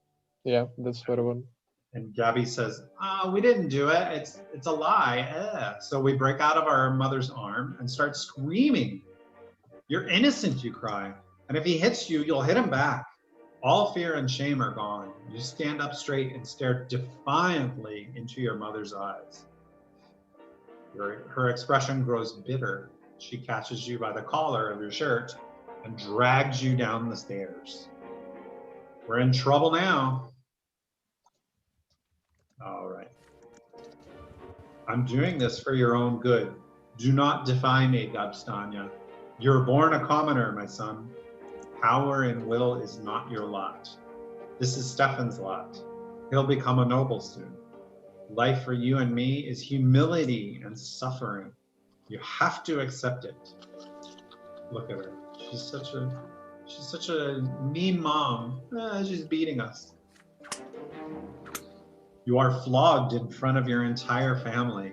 Yeah, that's better one. And Gabby says, we didn't do it. It's a lie. So we break out of our mother's arm and start screaming. You're innocent, you cry. And if he hits you, you'll hit him back. All fear and shame are gone. You stand up straight and stare defiantly into your mother's eyes. Her expression grows bitter. She catches you by the collar of your shirt and drags you down the stairs. We're in trouble now. All right. I'm doing this for your own good. Do not defy me, Gabstanya. You're born a commoner, my son. Power and will is not your lot. This is Stefan's lot. He'll become a noble soon. Life for you and me is humility and suffering. You have to accept it. Look at her. She's such a mean mom. She's beating us. You are flogged in front of your entire family.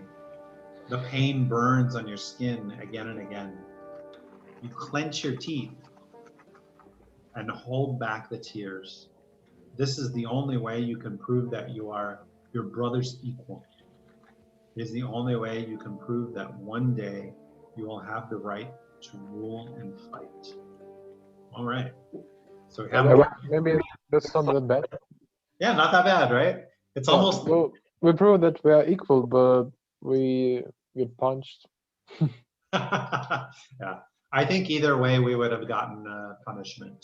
The pain burns on your skin again and again. You clench your teeth and hold back the tears. This is the only way you can prove that you are your brother's equal. is the only way you can prove that one day you will have the right to rule and fight. All right. So we have, Maybe that's not that bad. yeah, not that bad, right? It's Yeah, almost, well, we prove that we are equal, but we get punched. yeah. I think either way we would have gotten punishment,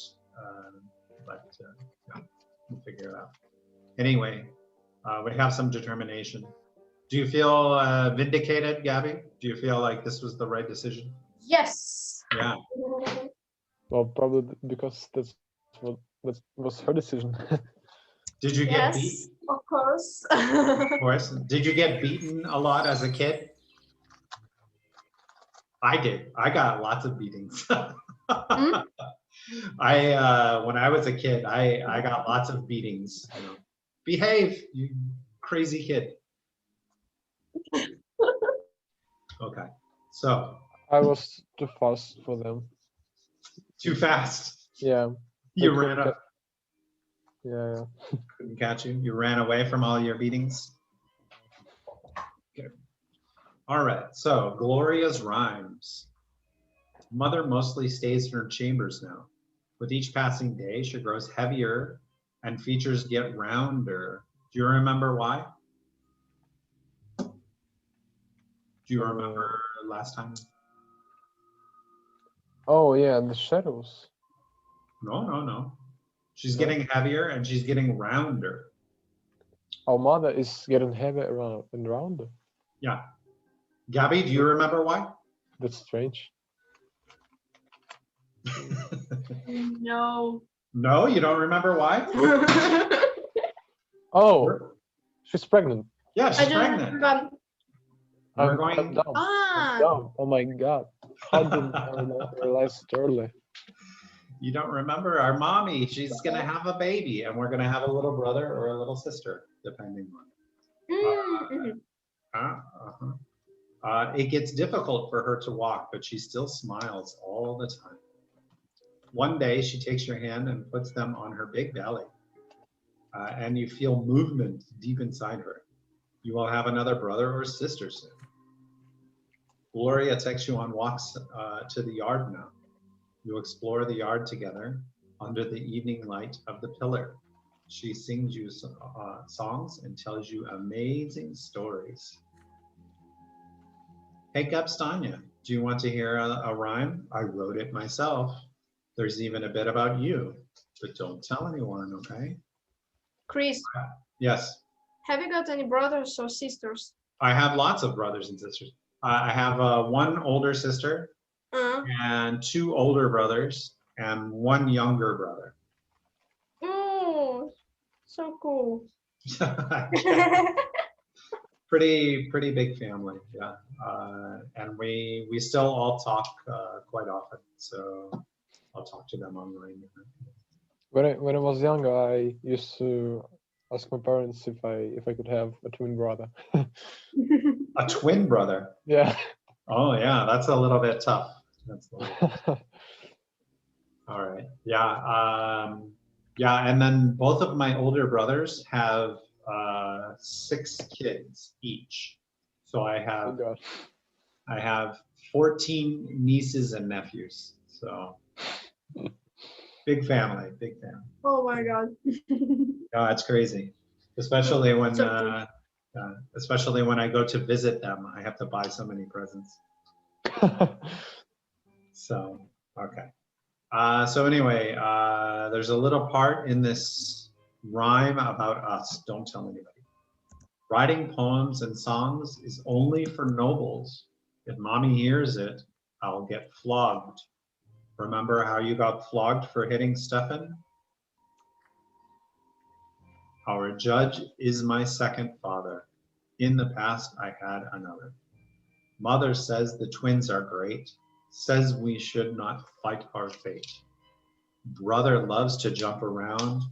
but yeah, we'll figure it out. Anyway, we have some determination. Do you feel vindicated, Gabby? Do you feel like this was the right decision? Yes. Yeah. Well, probably because that was her decision. Did you get Yes, beat? of course. Of course. Did you get beaten a lot as a kid? I did. I got lots of beatings. When I was a kid, I got lots of beatings. You know, behave, you crazy kid. Okay, so I was too fast for them. too fast. Yeah. You They ran couldn't up. Yeah. Couldn't catch you. You ran away from all your beatings. Okay. All right. So Gloria's rhymes. Mother mostly stays in her chambers now. With each passing day, she grows heavier and features get rounder. Do you remember why? Do you remember last time? Oh yeah, the shadows. No. She's No? getting heavier and she's getting rounder. Our mother is getting heavy around and rounder. Yeah. Gabby, do you remember why? That's strange. No. No, you don't remember why? Oh, she's pregnant. Yeah, I she's don't pregnant. remember. We're I'm going. dumb. Ah, Dumb. Oh my god. How did I not realize it early? You don't remember our mommy? She's gonna have a baby, and we're gonna have a little brother or a little sister, depending on. It gets difficult for her to walk, but she still smiles all the time. One day, she takes your hand and puts them on her big belly, and you feel movement deep inside her. You will have another brother or sister soon. Gloria takes you on walks to the yard now. You explore the yard together under the evening light of the pillar. She sings you songs and tells you amazing stories. Hey, Gabstanya, do you want to hear a rhyme? I wrote it myself. There's even a bit about you, but don't tell anyone, okay? Chris, Yes, have you got any brothers or sisters? I have lots of brothers and sisters. I have one older sister and two older brothers and one younger brother. Oh, so cool. Pretty big family, yeah. And we still all talk quite often, so I'll talk to them online. When I was younger, I used to ask my parents if I could have a twin brother. A twin brother. Yeah. Oh yeah, that's a little bit tough. That's a little... All right. Yeah. Yeah. And then both of my older brothers have 6 kids each. So I Oh God. have 14 nieces and nephews. So big family, big family. Oh my God. Oh, it's crazy. Especially when So especially when I go to visit them, I have to buy so many presents. So, okay. So anyway, there's a little part in this rhyme about us. Don't tell anybody. Writing poems and songs is only for nobles. If mommy hears it, I'll get flogged. Remember how you got flogged for hitting Stefan? Our judge is my second father. In the past, I had another. Mother says the twins are great, says we should not fight our fate. Brother loves to jump around.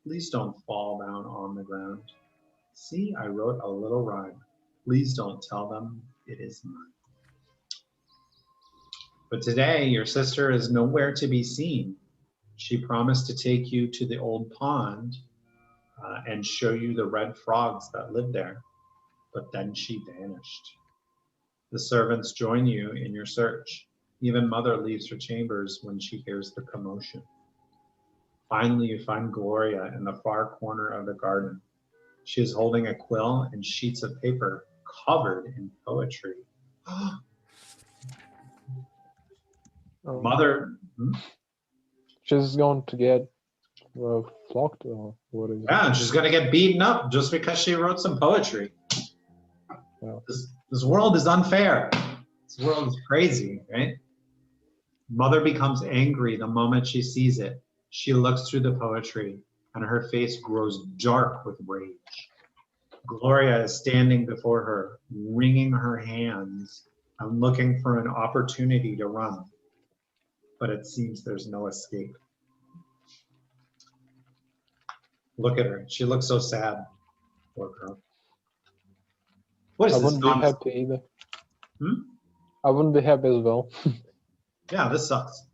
Please don't fall down on the ground. See, I wrote a little rhyme. Please don't tell them it is mine. But today, your sister is nowhere to be seen. She promised to take you to the old pond and show you the red frogs that live there. but then she vanished. The servants join you in your search. Even Mother leaves her chambers when she hears the commotion. Finally, you find Gloria in the far corner of the garden. She is holding a quill and sheets of paper covered in poetry. Oh, Mother, she's going to get flogged or what is it? yeah, she's going to get beaten up just because she wrote some poetry. Yeah. This world is unfair. This world is crazy, right? Mother becomes angry the moment she sees it. She looks through the poetry and her face grows dark with rage. Gloria is standing before her, wringing her hands and looking for an opportunity to run. But it seems there's no escape. Look at her. She looks so sad. Poor girl. What I is this wouldn't be nonsense? happy either. Hmm? I wouldn't be happy as well. Yeah, this sucks.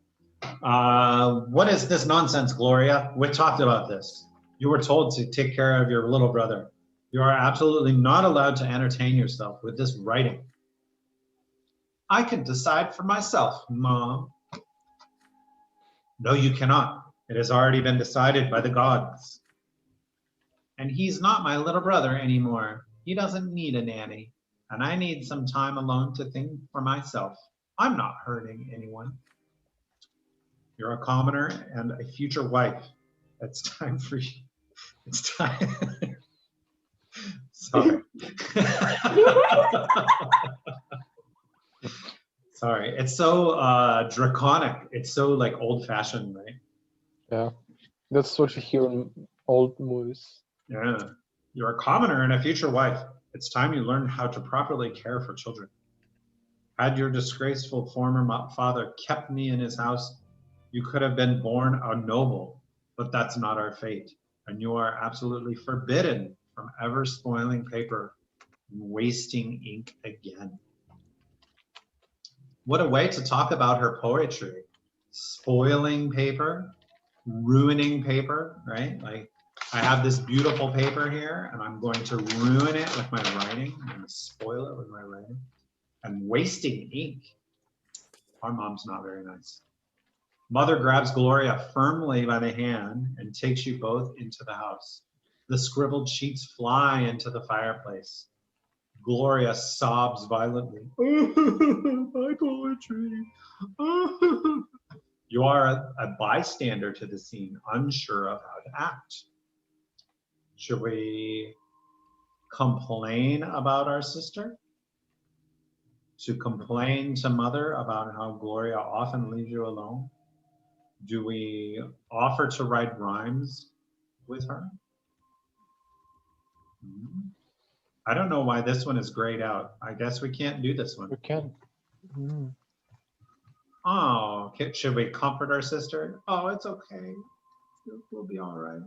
What is this nonsense, Gloria? We talked about this. You were told to take care of your little brother. You are absolutely not allowed to entertain yourself with this writing. I can decide for myself, Mom. No, you cannot. It has already been decided by the gods. And he's not my little brother anymore. He doesn't need a nanny. And I need some time alone to think for myself. I'm not hurting anyone. You're a commoner and a future wife. It's time for you. It's time. Sorry. Sorry. It's so draconic. It's so like old fashioned, right? Yeah, that's what you hear in old movies. Yeah. You're a commoner and a future wife. It's time you learned how to properly care for children. Had your disgraceful former father kept me in his house, you could have been born a noble, but that's not our fate. And you are absolutely forbidden from ever spoiling paper and wasting ink again. What a way to talk about her poetry. Spoiling paper, ruining paper, right? Like, I have this beautiful paper here and I'm going to ruin it with my writing. I'm going to spoil it with my writing. And wasting ink. Our mom's not very nice. Mother grabs Gloria firmly by the hand and takes you both into the house. The scribbled sheets fly into the fireplace. Gloria sobs violently. My poetry. You are a bystander to the scene, unsure of how to act. Should we complain about our sister? To complain to Mother about how Gloria often leaves you alone? Do we offer to write rhymes with her? I don't know why this one is grayed out. I guess we can't do this one. We can. Mm. Oh, should we comfort our sister? Oh, it's okay. We'll be all right.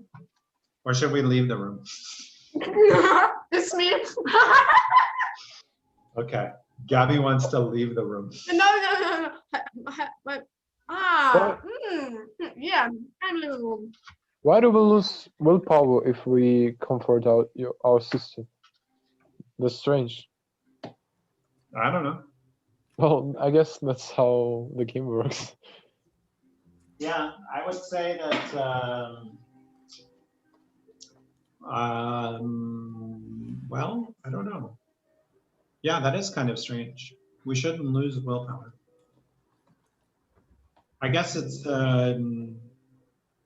Or should we leave the room? It's me. Okay. Gabby wants to leave the room. No. Yeah, I'm leaving the room. Why do we lose willpower if we comfort our sister? That's strange. I don't know. Well, I guess that's how the game works. Yeah, I would say that, well, I don't know. Yeah, that is kind of strange. We shouldn't lose willpower. I guess it's,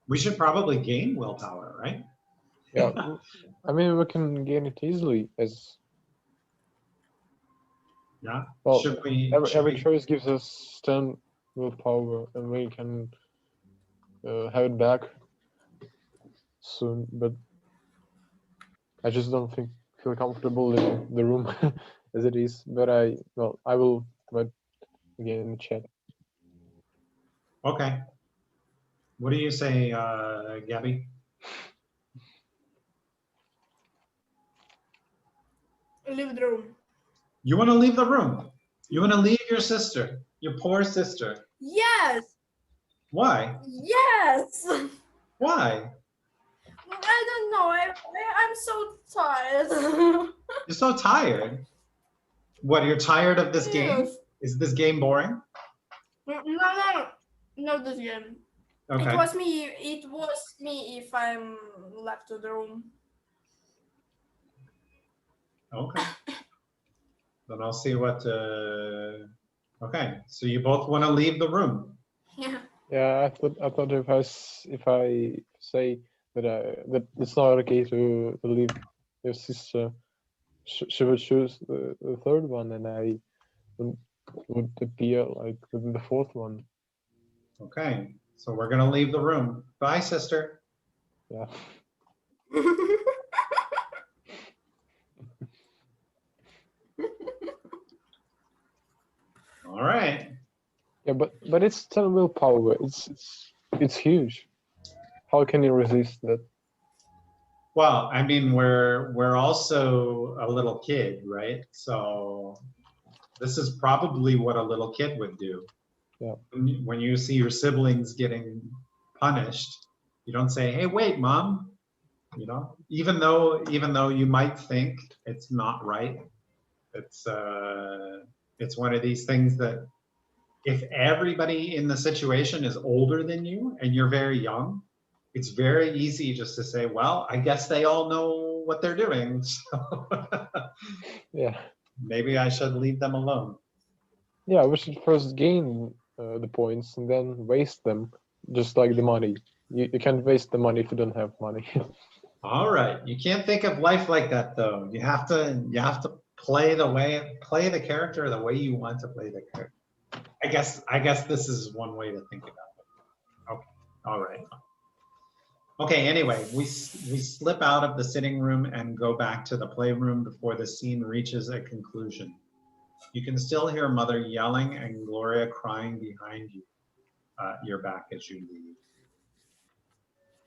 we should probably gain willpower, right? Yeah, I mean, we can gain it easily as Yeah. well. Should we? Every choice gives us 10 willpower, and we can have it back soon. But I just don't feel comfortable in the room as it is. But I will write again in the chat. Okay. What do you say, Gabby? Leave the room. You want to leave the room? You want to leave your sister, your poor sister? Yes. Why? Yes. Why? I don't know. I'm so tired. You're so tired. What, you're tired of this game? Yes. Is this game boring? No, not this game. Okay. It was me. It was me if I'm left to the room. Okay. Then I'll see what. Okay, so you both want to leave the room. Yeah. Yeah, I thought if I say that it's not okay to leave your sister, she would choose the third one, and I would appear like the fourth one. Okay, so we're gonna leave the room. Bye, sister. Yeah. All right. Yeah, but it's 10 willpower. It's huge. How can you resist that? Well, I mean, we're also a little kid, right? So this is probably what a little kid would do. Yeah. When you see your siblings getting punished, you don't say, "Hey, wait, mom." You know, even though you might think it's not right, it's one of these things that if everybody in the situation is older than you and you're very young, it's very easy just to say, well, I guess they all know what they're doing. So Yeah. maybe I should leave them alone. Yeah, we should first gain the points and then waste them, just like the money. You can't waste the money if you don't have money. All right. You can't think of life like that though. You have to play the character the way you want to play the character. I guess this is one way to think about it. Okay. All right. Okay, anyway, we slip out of the sitting room and go back to the playroom before the scene reaches a conclusion. You can still hear Mother yelling and Gloria crying behind you, your back as you leave.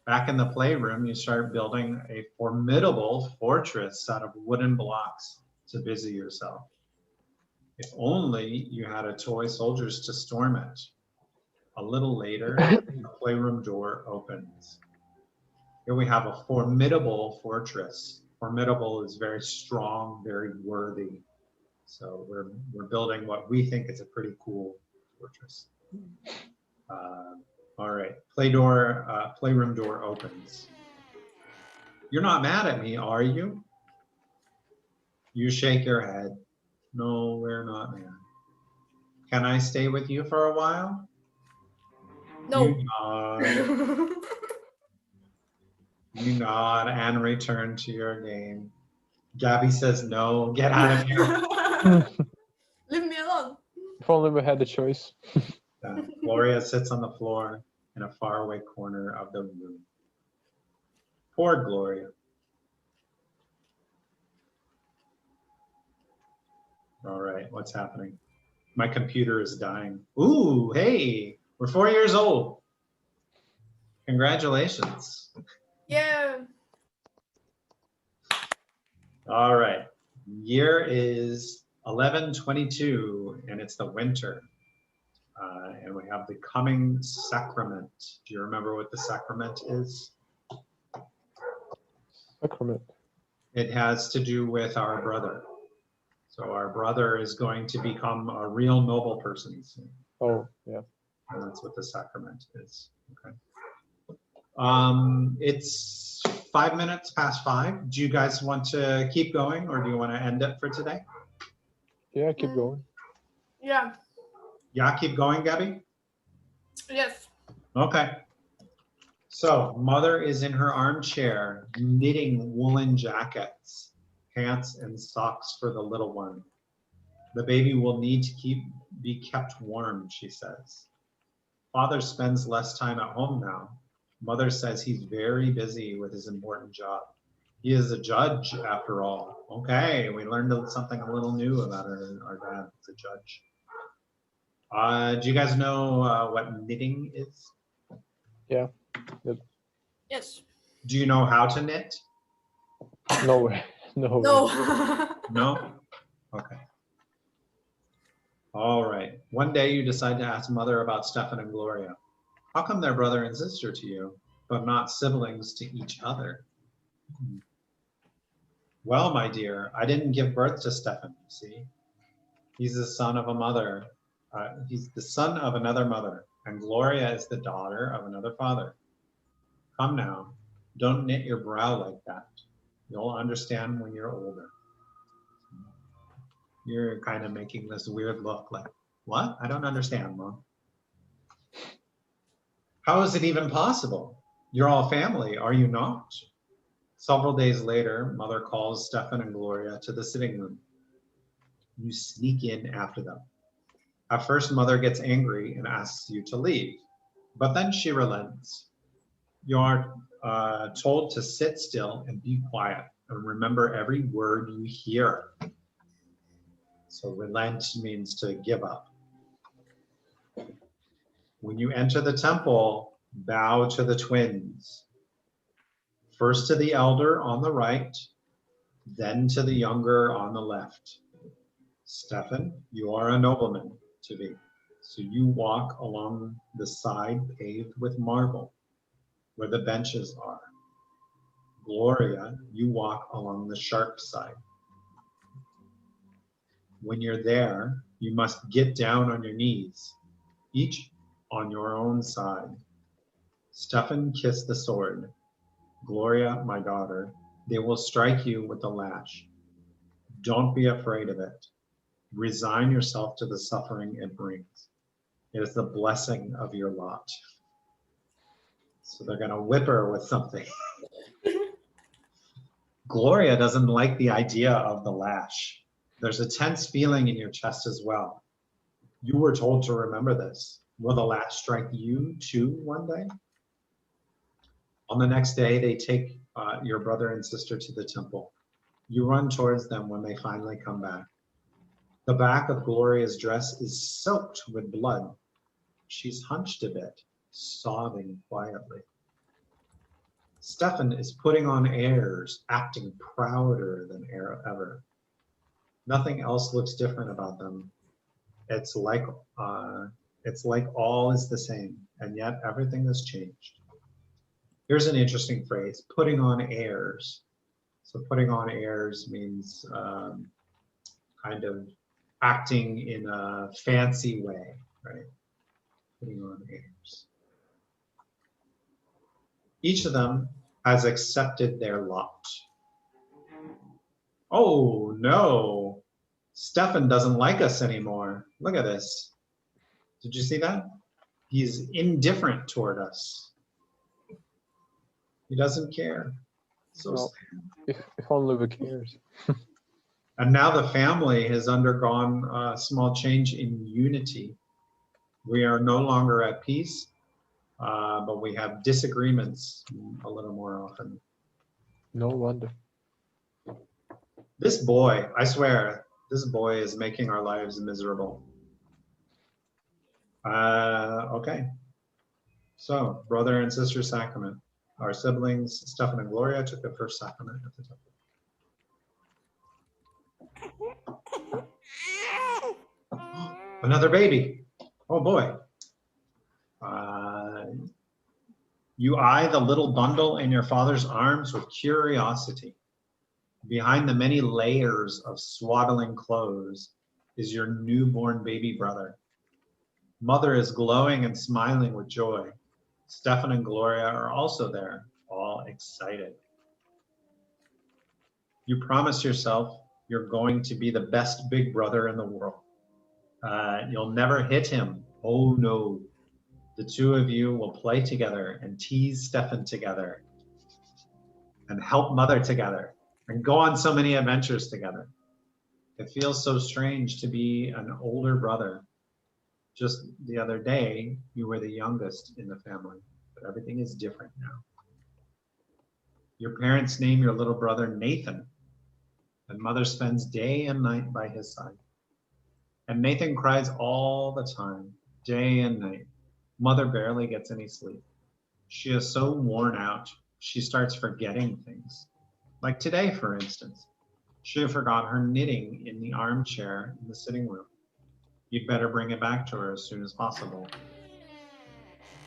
Back in the playroom, you start building a formidable fortress out of wooden blocks to busy yourself. If only you had a toy soldiers to storm it. A little later, the playroom door opens. Here we have a formidable fortress. Formidable is very strong, very worthy. So we're building what we think is a pretty cool fortress. All right, playroom door opens. You're not mad at me, are you? You shake your head. No, we're not mad. Can I stay with you for a while? No. You nod. You nod and return to your game. Gabby says no. Get out of here. Leave me alone. If only we had the choice. Gloria sits on the floor in a faraway corner of the room. Poor Gloria. All right, what's happening? My computer is dying. Ooh, hey, we're 4 years old. Congratulations. Yeah. All right, year is 1122 and it's the winter. And we have the coming sacrament. Do you remember what the sacrament is? Sacrament. It has to do with our brother. So our brother is going to become a real noble person soon. Oh, yeah. And that's what the sacrament is. Okay. It's 5 minutes past 5. Do you guys want to keep going or do you want to end it for today? Yeah, keep going. Yeah. Yeah, keep going, Gabby? Yes. Okay. So mother is in her armchair knitting woolen jackets, pants, and socks for the little one. The baby will need to be kept warm, she says. Father spends less time at home now. Mother says he's very busy with his important job. He is a judge, after all. Okay, we learned something a little new about our dad. He's a judge. Do you guys know what knitting is? Yeah. Yes. Do you know how to knit? No way. No. No. No? Okay. All right. One day you decide to ask mother about Stefan and Gloria. How come they're brother and sister to you, but not siblings to each other? Well, my dear, I didn't give birth to Stefan, you see. He's the son of a mother. He's the son of another mother, and Gloria is the daughter of another father. Come now, don't knit your brow like that. You'll understand when you're older. You're kind of making this weird look like, what? I don't understand, Mom. How is it even possible? You're all family, are you not? Several days later, Mother calls Stefan and Gloria to the sitting room. You sneak in after them. At first, Mother gets angry and asks you to leave, but then she relents. You are told to sit still and be quiet and remember every word you hear. So relent means to give up. When you enter the temple, bow to the twins. First to the elder on the right, then to the younger on the left. Stefan, you are a nobleman to be, so you walk along the side paved with marble, where the benches are. Gloria, you walk along the sharp side. When you're there, you must get down on your knees, each on your own side. Stefan, kiss the sword. Gloria, my daughter, they will strike you with the lash. Don't be afraid of it. Resign yourself to the suffering it brings. It is the blessing of your lot. So they're going to whip her with something. Gloria doesn't like the idea of the lash. There's a tense feeling in your chest as well. You were told to remember this. Will the lash strike you too one day? On the next day, they take your brother and sister to the temple. You run towards them when they finally come back. The back of Gloria's dress is soaked with blood. She's hunched a bit, sobbing quietly. Stefan is putting on airs, acting prouder than ever. Nothing else looks different about them. It's like all is the same, and yet everything has changed. Here's an interesting phrase, putting on airs. So putting on airs means kind of acting in a fancy way, right? Putting on airs. Each of them has accepted their lot. Oh no, Stefan doesn't like us anymore. Look at this. Did you see that? He's indifferent toward us. He doesn't care. So Well, if only we cares. And now the family has undergone a small change in unity. We are no longer at peace, but we have disagreements a little more often. No wonder. This boy, I swear, this boy is making our lives miserable. Okay. So, brother and sister sacrament. Our siblings, Stefan and Gloria, took the first sacrament at the temple. Another baby. Oh boy. You eye the little bundle in your father's arms with curiosity. Behind the many layers of swaddling clothes is your newborn baby brother. Mother is glowing and smiling with joy. Stefan and Gloria are also there, all excited. You promise yourself you're going to be the best big brother in the world. You'll never hit him. Oh no. The two of you will play together and tease Stefan together and help Mother together and go on so many adventures together. It feels so strange to be an older brother. Just the other day, you were the youngest in the family, but everything is different now. Your parents name your little brother Nathan, and Mother spends day and night by his side. And Nathan cries all the time, day and night. Mother barely gets any sleep. She is so worn out, she starts forgetting things. Like today, for instance, she forgot her knitting in the armchair in the sitting room. You'd better bring it back to her as soon as possible.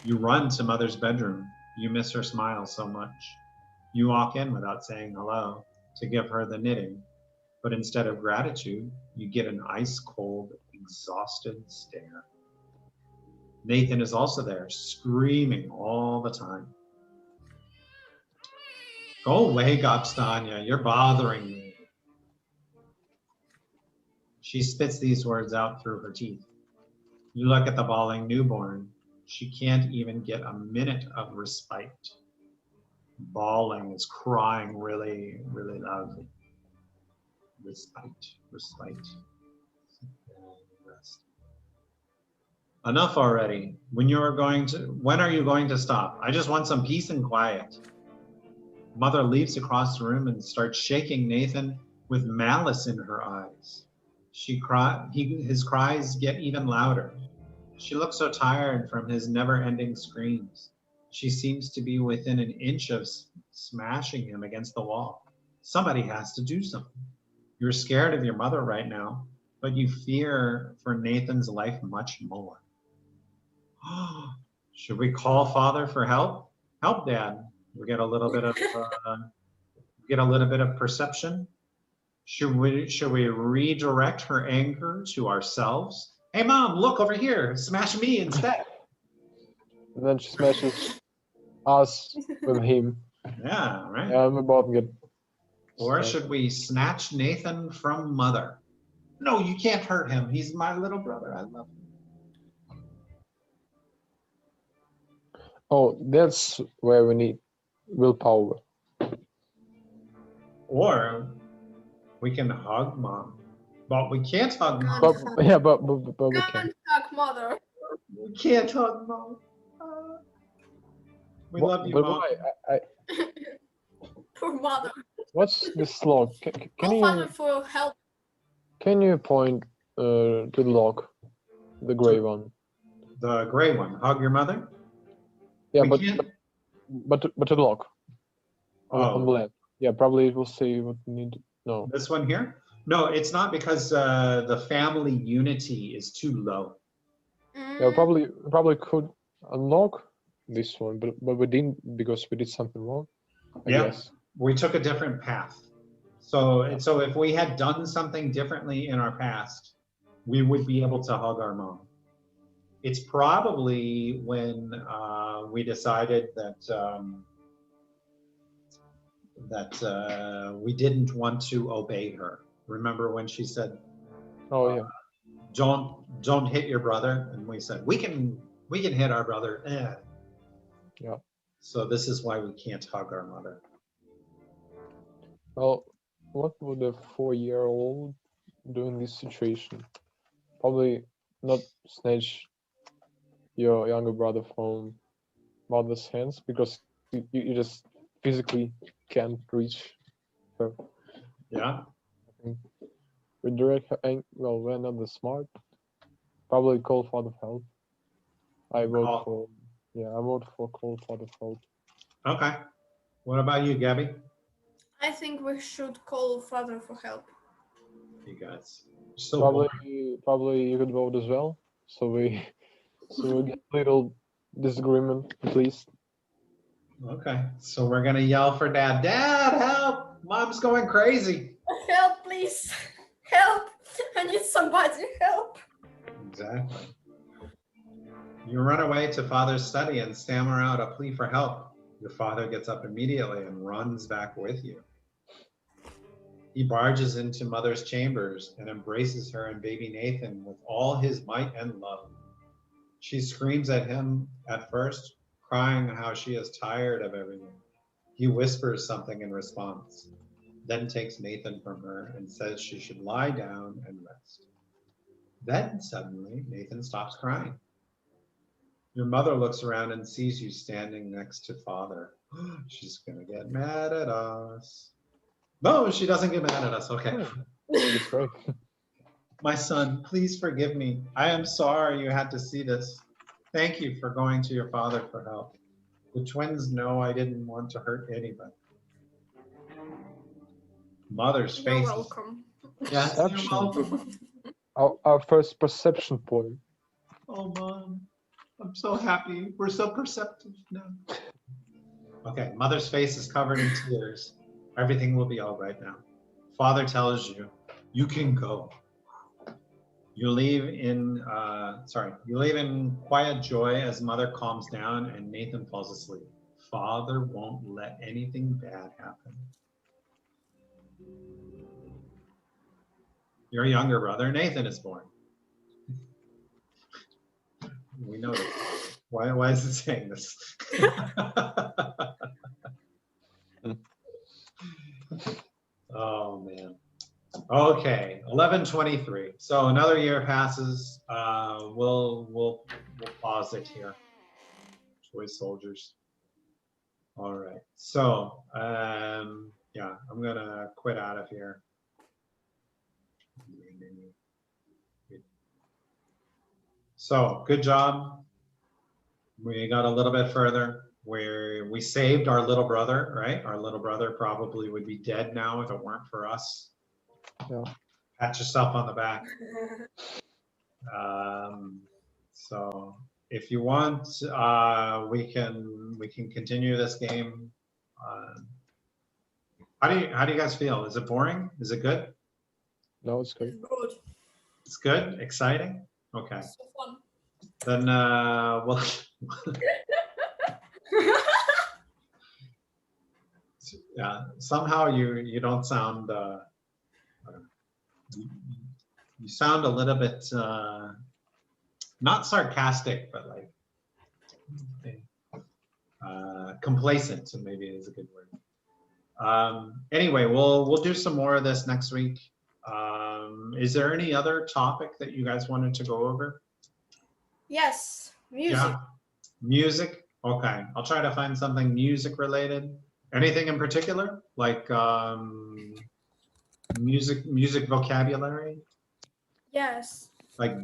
You run to Mother's bedroom. You miss her smile so much. You walk in without saying hello. to give her the knitting, but instead of gratitude, you get an ice cold, exhausted stare. Nathan is also there, screaming all the time. Go away, Gabstanya, you're bothering me. She spits these words out through her teeth. You look at the bawling newborn. She can't even get a minute of respite. Bawling is crying really, really loudly. Respite, respite. Rest. Enough already. When are you going to stop? I just want some peace and quiet. Mother leaps across the room and starts shaking Nathan with malice in her eyes. His cries get even louder. She looks so tired from his never-ending screams. She seems to be within an inch of smashing him against the wall. Somebody has to do something. You're scared of your mother right now, but you fear for Nathan's life much more. Should we call Father for help? Help, Dad. We get a little bit of perception. Should we redirect her anger to ourselves? Hey, Mom, look over here. Smash me instead. And then she smashes us with him. Yeah, right. Yeah, I'm about to get. Or should we snatch Nathan from Mother? No, you can't hurt him. He's my little brother. I love him. Oh, that's where we need willpower. Or we can hug Mom. But we can't hug Mom. But yeah, but we can. Can't hug mother. We can't hug Mom. We love you, But Mom. why? Poor mother. What's this log? Can Call father you for help. point to the log, the gray one? The gray one. Hug your mother? Yeah, We but can't- but to the log on the Oh, left. Yeah, probably it will say what we need. No. this one here? No, it's not because the family unity is too low. Yeah, probably could unlock this one, but we didn't because we did something wrong. I Yeah. guess. We took a different path. So if we had done something differently in our past, we would be able to hug our mom. It's probably when we decided that we didn't want to obey her. Remember when she said, Oh yeah. don't hit your brother? And we said, we can hit our brother. Yeah. So this is why we can't hug our mother. Well, what would a 4-year-old do in this situation? Probably not snatch your younger brother from mother's hands because you just physically can't reach her. Yeah. Redirect her well, we're not that smart. Probably call father for help. I vote for call father for help. Okay. What about you, Gabby? I think we should call father for help. You guys. So Probably you could vote as well. So we get a little disagreement at least. Okay. So we're gonna yell for Dad. Dad, help! Mom's going crazy. Help, please. Help. I need somebody. Help. Exactly. You run away to Father's study and stammer out a plea for help. Your father gets up immediately and runs back with you. He barges into Mother's chambers and embraces her and baby Nathan with all his might and love. She screams at him at first, crying how she is tired of everything. He whispers something in response, then takes Nathan from her and says she should lie down and rest. Then suddenly Nathan stops crying. Your mother looks around and sees you standing next to Father. She's gonna get mad at us. No, she doesn't get mad at us. Okay. That's right. My son, please forgive me. I am sorry you had to see this. Thank you for going to your father for help. The twins know I didn't want to hurt anybody. Mother's You're face. welcome. Yes, you're Perception. welcome. Our first perception point. Oh, Mom, I'm so happy. We're so perceptive now. Okay, Mother's face is covered in tears. Everything will be all right now. Father tells you, you can go. You leave in, you leave in quiet joy as mother calms down and Nathan falls asleep. Father won't let anything bad happen. Your younger brother, Nathan, is born. We know this. Why is it saying this? Oh, man. Okay, 11:23. So another year passes. We'll pause it here. Toy soldiers. All right. So yeah, I'm gonna quit out of here. So good job. We got a little bit further where we saved our little brother, right? Our little brother probably would be dead now if it weren't for us. Yeah. Pat yourself on the back. So if you want, we can continue this game. How do you guys feel? Is it boring? Is it good? No, it's good. Good. It's good, exciting. Okay, So fun. then well, yeah. Somehow you don't sound. You sound a little bit not sarcastic, but like complacent. So maybe is a good word. Anyway, we'll do some more of this next week. Is there any other topic that you guys wanted to go over? Yes, music. Yeah, music. Okay, I'll try to find something music related. Anything in particular, like music vocabulary? Yes. Like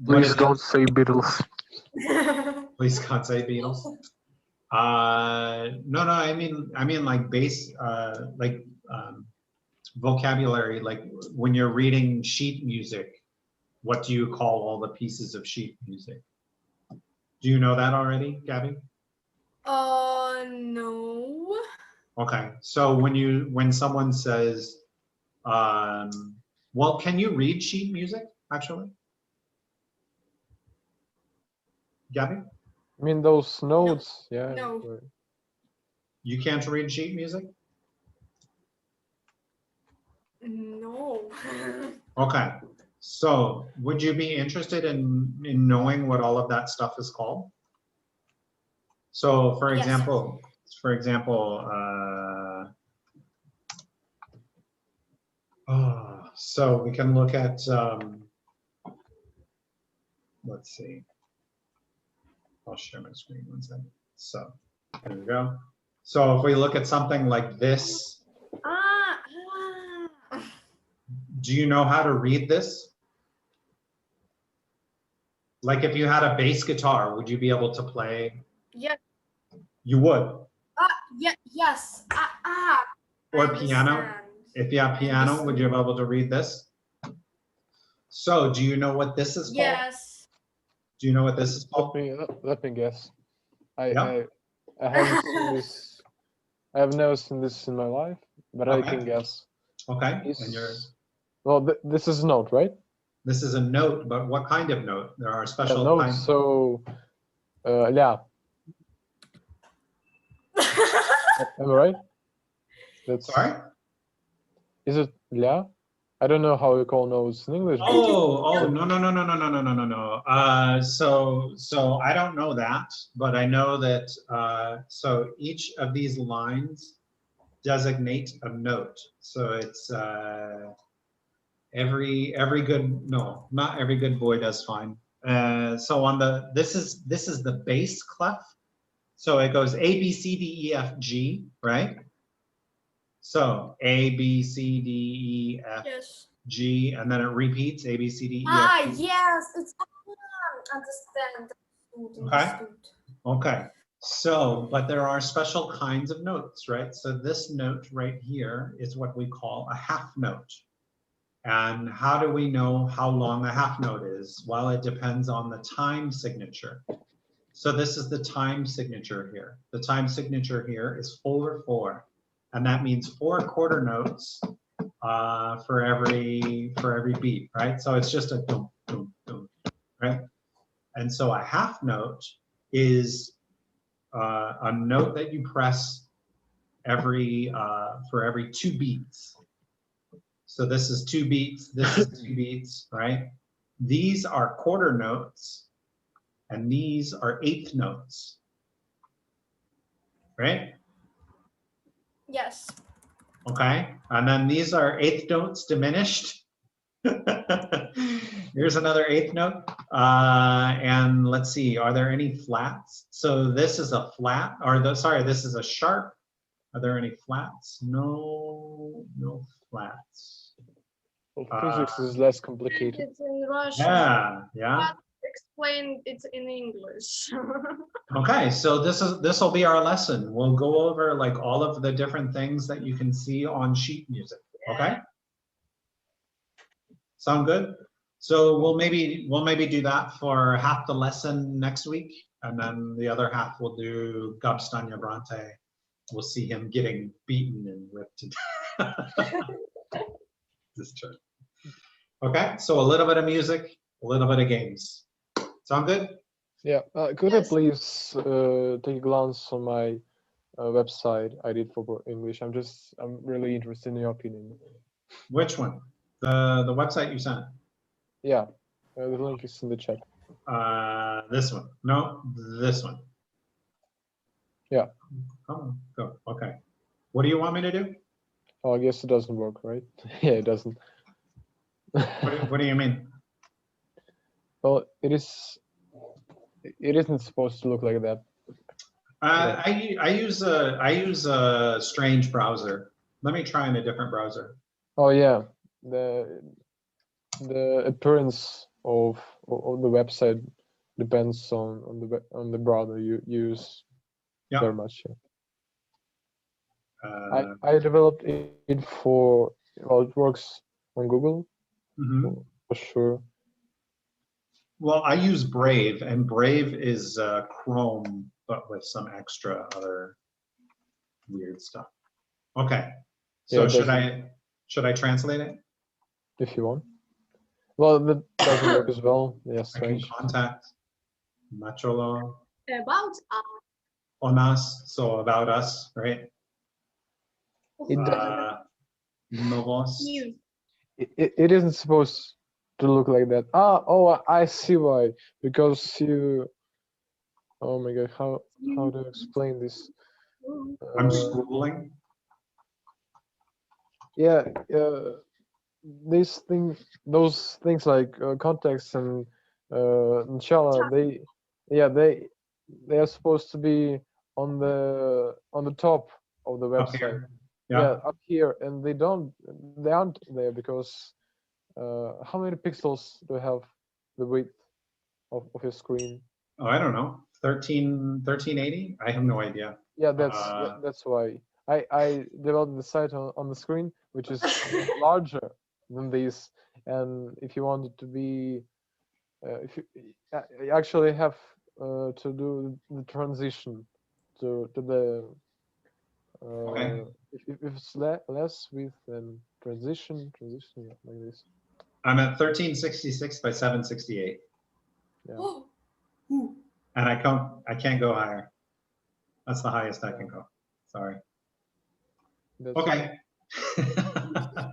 what Please is don't say Beatles. Please can't say Beatles. No, I mean like base, like vocabulary. Like when you're reading sheet music, what do you call all the pieces of sheet music? Do you know that already, Gabby? No. Okay, so when someone says, well, can you read sheet music actually, Gabby? I mean those notes, yeah. No. or- You can't read sheet music? No. Okay, so would you be interested in knowing what all of that stuff is called? So for Yes. example, so we can look at, let's see. I'll share my screen one second. So there we go. So if we look at something like this, Ah. do you know how to read this? Like if you had a bass guitar, would you be able to play? Yes. You would. Yes. Or I piano. understand. If you have piano, would you be able to read this? So do you know what this is called? Yes. Do you know what this is called? Let me guess. I Yeah. I haven't seen this. I have never seen this in my life, but I Okay. can guess. Okay. It's, And well, this is a note, right? this is a note, but what kind of note? There are special Notes. kinds. So, yeah. Am I right? That's. Sorry? Is it yeah? I don't know how you call notes in English. but- Oh, no. So I don't know that, but I know that, so each of these lines designate a note. So it's every good, no, not every good boy does fine. So on the, this is the bass clef. So it goes A, B, C, D, E, F, G, right? So A, B, C, D, E, F, Yes. G, and then it repeats A, B, C, D, E, F, G. Yes. It's understand. Okay. Okay. So, but there are special kinds of notes, right? So this note right here is what we call a half note. And how do we know how long a half note is? Well, it depends on the time signature. So this is the time signature here. The time signature here is 4/4. and that means 4 quarter notes for every beat, right? So it's just a dum, dum, dum, right? And so a half note is a note that you press for every 2 beats. So this is 2 beats, this is 2 beats, right? These are quarter notes, and these are eighth notes, right? Yes. Okay, and then these are eighth notes diminished. Here's another eighth note. And let's see, are there any flats? So this is a flat, sorry, this is a sharp. Are there any flats? No, no flats. Well, physics is less complicated. It's in Russian. Yeah. Explain it in English. Okay, so this will be our lesson. We'll go over like all of the different things that you can see on sheet music. Okay. Sound good? So we'll maybe do that for half the lesson next week, and then the other half we'll do Gabstanya Brante. We'll see him getting beaten and whipped to death. Just true. Okay, so a little bit of music, a little bit of games. Sound good? Yeah. Could I Yes. please take a glance on my website I did for English? I'm really interested in your opinion. Which one? The website you sent? Yeah. The link is in the chat. This one. No, this one. Yeah. Oh, go. Okay. What do you want me to do? Oh, I guess it doesn't work, right? Yeah, it doesn't. What do you mean? Well, it isn't supposed to look like that. I use a strange browser. Let me try in a different browser. Oh yeah, the appearance of the website depends on the browser you use Yeah. very much. Uh, I developed it for, well, it works on Google mhm. for sure. Well, I use Brave, and Brave is Chrome, but with some extra other weird stuff. Okay. So Yeah, should I translate it? if you want. Well, that doesn't work as well. Yeah, I can strange. contact Macholo About on us, so about us, right? It Novos. news. It isn't supposed to look like that. Oh, I see why. Because you. Oh my God, how to explain this? I'm Uh, scrolling. yeah, those things like context and inshallah, they are supposed to be on the top of the Up website. here. Yeah, Yeah. up here, and they aren't there because how many pixels do you have the width of your screen? Oh, I don't know. 1380? I have no idea. Yeah, Uh, that's why I developed the site on the screen, which is larger than this. And if you want it to be, if you actually have to do the transition to the Okay. if it's less width, then transition, yeah, like this. I'm at 1366 by 768. Yeah. And I can't go higher. That's the highest I can go. Sorry. That's Okay.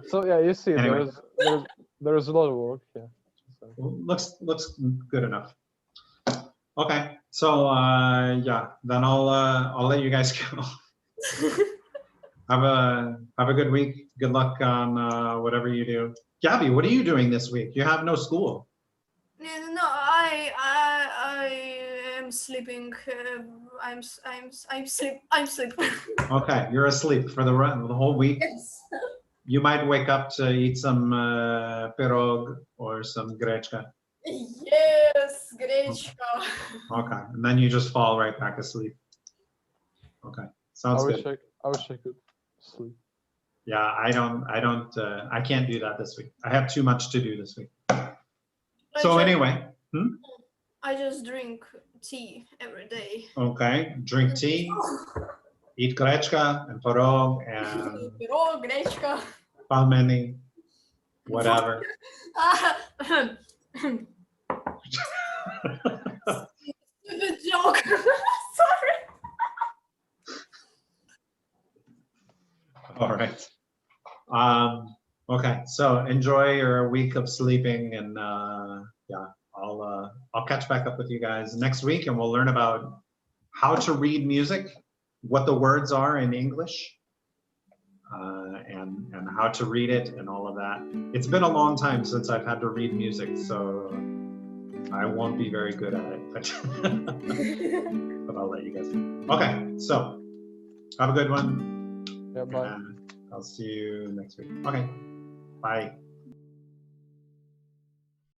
So yeah, you see, Anyway. there's a lot of work. Yeah. So, Looks good enough. Okay. So yeah, then I'll let you guys go. Have a good week. Good luck on whatever you do. Gabby, what are you doing this week? You have no school. No, I am sleeping. I'm sleeping. Okay, you're asleep for the whole week. Yes. You might wake up to eat some pirog or some grechka. Yes, Grechka. Okay, and then you just fall right back asleep. Okay, sounds good. I wish I could sleep. Yeah, I can't do that this week. I have too much to do this week. So anyway, I just drink tea every day. okay, drink tea. eat grechka and porog and Пирог, гречка. palmeni, whatever. Stupid joke. Sorry. All right. Okay, so enjoy your week of sleeping, and yeah, I'll catch back up with you guys next week, and we'll learn about how to read music, what the words are in English, and how to read it and all of that. It's been a long time since I've had to read music, so I won't be very good at it, but I'll let you guys know. Okay, so have a good one. Yeah, bye. And I'll see you next week. Okay, bye.